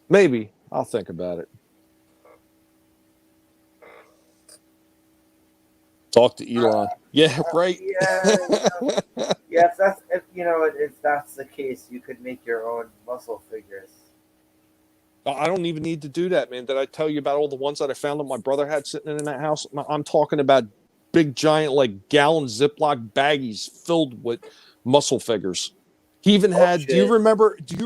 Maybe I'll think about it. Talk to Elon. Yeah, right. If that's the case, you could make your own muscle figures. I don't even need to do that, man. Did I tell you about all the ones that I found that my brother had sitting in that house? I'm talking about big, giant, like gallon Ziploc baggies filled with muscle figures. He even had. Shit. Do you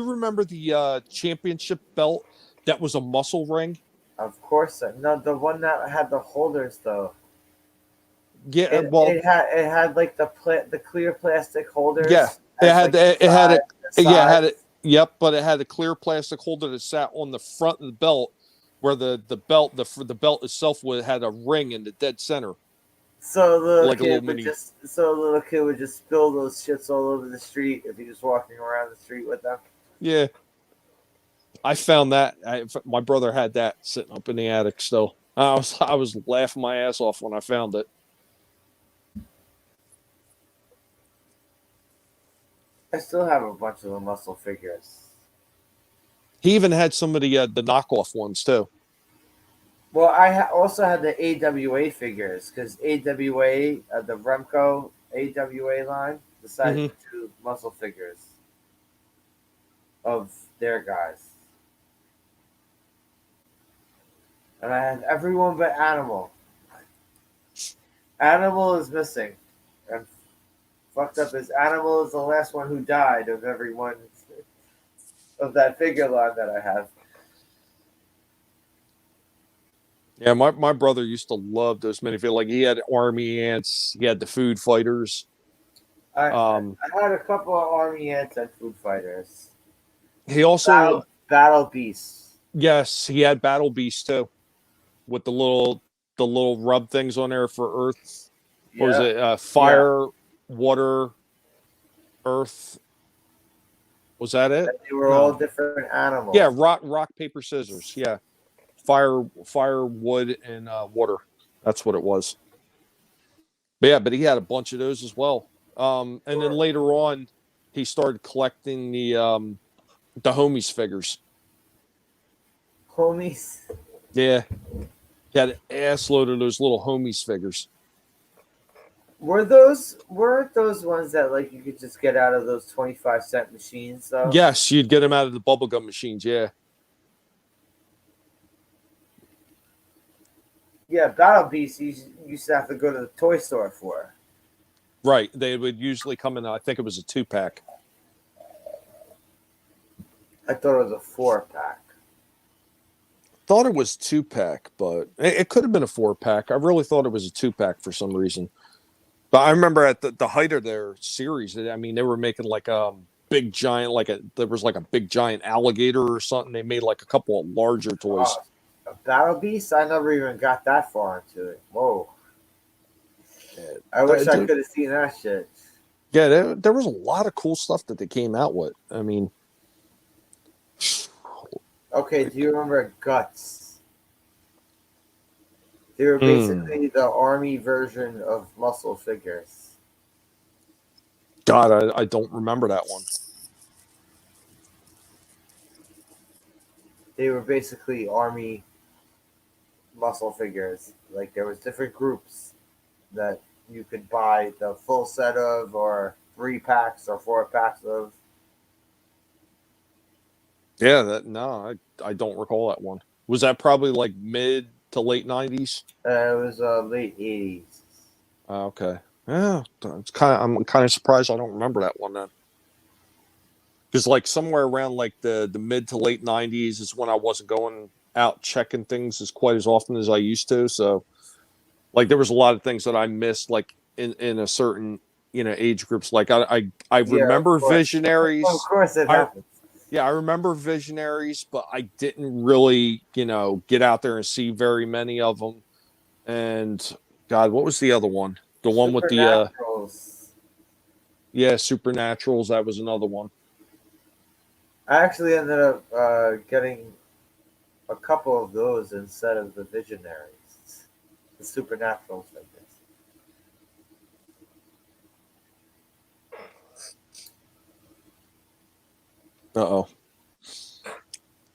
remember the championship belt that was a muscle ring? Of course, no. The one that had the holders, though. Yeah, it had like the clear plastic holders. Yeah, it had it. Yep, but it had a clear plastic holder that sat on the front of the belt, where the belt itself had a ring in the dead center. So the little kid would just spill those shits all over the street if he was walking around the street with them. Yeah, I found that. My brother had that sitting up in the attic still. I was laughing my ass off when I found it. I still have a bunch of the muscle figures. He even had some of the knockoff ones too. Well, also had the AWA figures because AWA, the Remco AWA line, decided Hmm. to do muscle figures of their guys. And I had everyone but Animal. Animal is missing. And fucked up is Animal is the last one who died of everyone of that figure line that I have. Yeah, my brother used to love those minifigures. Like he had army ants, he had the food fighters. Um, I had a couple of army ants and food fighters. he also Battle beasts. yes, he had battle beasts too, with the little rub things on there for Earth. What was Yeah, it? yeah. Fire, water, Earth. Was that it? And they were all No. different Yeah, animals. rock, paper, scissors. Yeah, fire, wood, and water. That's what it was. But yeah, but he had a bunch of those as well. And then later on, he started collecting the homies figures. Homies. Yeah, he had an ass load of those little homies figures. Weren't those ones that like you could just get out of those 25-cent machines though? Yes, you'd get them out of the bubblegum machines. Yeah, Yeah, Battle Beasts you used to have to go to the toy store for. right. They would usually come in. I think it was a 2-pack. I thought it was a 4-pack. Thought it was 2-pack, but it could have been a 4-pack. I really thought it was a 2-pack for some reason. But I remember at the height of their series, I mean, they were making like a big giant, there was like a big giant alligator or something. They made like a couple of larger toys. Battle Beasts? I never even got that far into it. Whoa. I Uh, wish I dude, could have seen that shit. yeah, there was a lot of cool stuff that they came out with. I mean, Okay, do you remember Guts? They were mm, basically the army version of muscle figures. God, I don't remember that one. They were basically army muscle figures. Like there was different groups that you could buy the full set of, or 3 packs or 4 packs of. Yeah, I don't recall that one. Was that probably like mid to late 90s? It was late 80s. Okay. Yeah, I'm kind of surprised I don't remember that one then. Because like somewhere around like the mid to late 90s is when I wasn't going out checking things as quite as often as I used to. So like there was a lot of things that I missed like in a certain age groups. Like I Yeah, of remember course. Of Visionaries. course it I happens. Yeah, I remember Visionaries, but I didn't really get out there and see very many of them. And God, what was the other one? The one with the Supernaturals. yeah, Supernaturals. That was another one. I actually ended up getting a couple of those instead of the Visionaries. The Supernaturals, I guess. Uh-oh.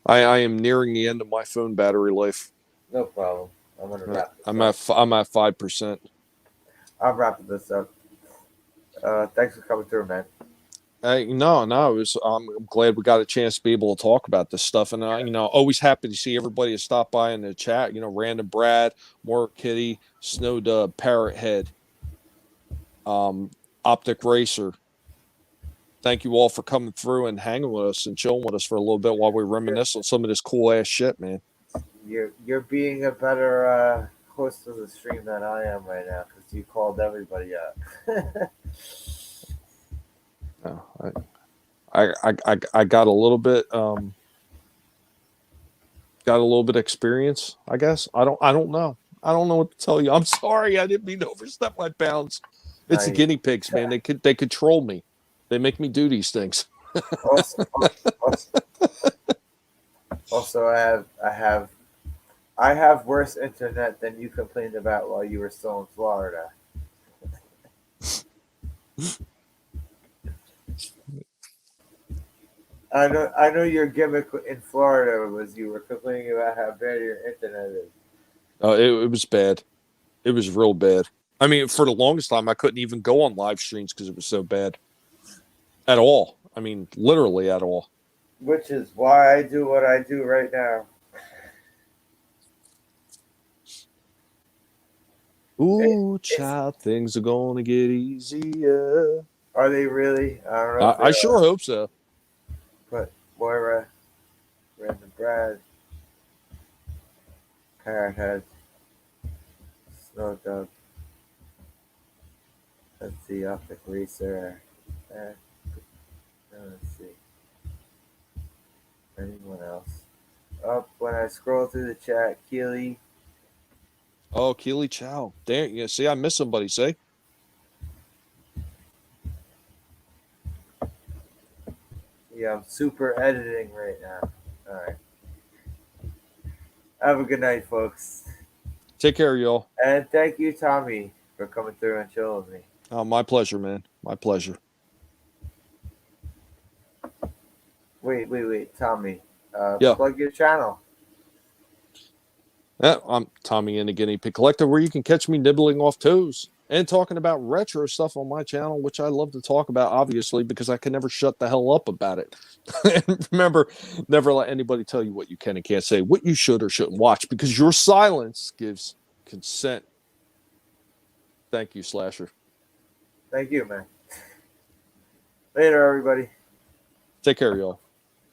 I am nearing the end of my phone battery life. No problem. I'm gonna wrap this I'm up. I'm at 5%. I'll wrap this up. Thanks for coming through, man. No, I'm glad we got a chance to be able to talk about this stuff, and always happy to see everybody to stop by in the chat. Random Brad, more Kitty, Snow Dub, Parrot Head, um, Optic Racer. Thank you all for coming through and hanging with us and chilling with us for a little bit while we You're reminisce on some of this cool ass shit, man. you're being a better host of the stream than I am right now because you called everybody out. No, I got a little bit experience, I guess. I don't know. I don't know what to tell you. I'm sorry. I didn't mean to overstep my bounds. It's the I guinea pigs, man. They control me. They make me do these things. also, also also I have worse internet than you complained about while you were still in Florida. I know your gimmick in Florida was you were complaining about how bad your internet is. It was bad. It was real bad. I mean, for the longest time, I couldn't even go on live streams because it was so bad at all. I mean, literally at all. Which is why I do what I do right now. Ooh, It's, child, things are gonna get easier. are they really? I don't know if they I are. sure hope so. But Moira, Random Brad, Parrot Head, Snow Dog, let's see, Optic Racer, let's see, anyone else? Up when I scroll through the chat, Keely, Oh, Keely Chow. Damn, yeah. See, I miss somebody. Say, yeah, I'm super editing right now. All right. Have a good night, folks. take care, y'all. And thank you, Tommy, for coming through and chilling with me. My pleasure, man. My pleasure. Wait, Tommy. Yeah. Plug your channel. Yeah, I'm Tommy and the Guinea Pig Collector, where you can catch me nibbling off toes and talking about retro stuff on my channel, which I love to talk about, obviously, because I can never shut the hell up about it. And remember, never let anybody tell you what you can and can't say, what you should or shouldn't watch, because your silence gives consent. Thank you, Slasher. Thank you, man. Later, everybody. Take care, y'all.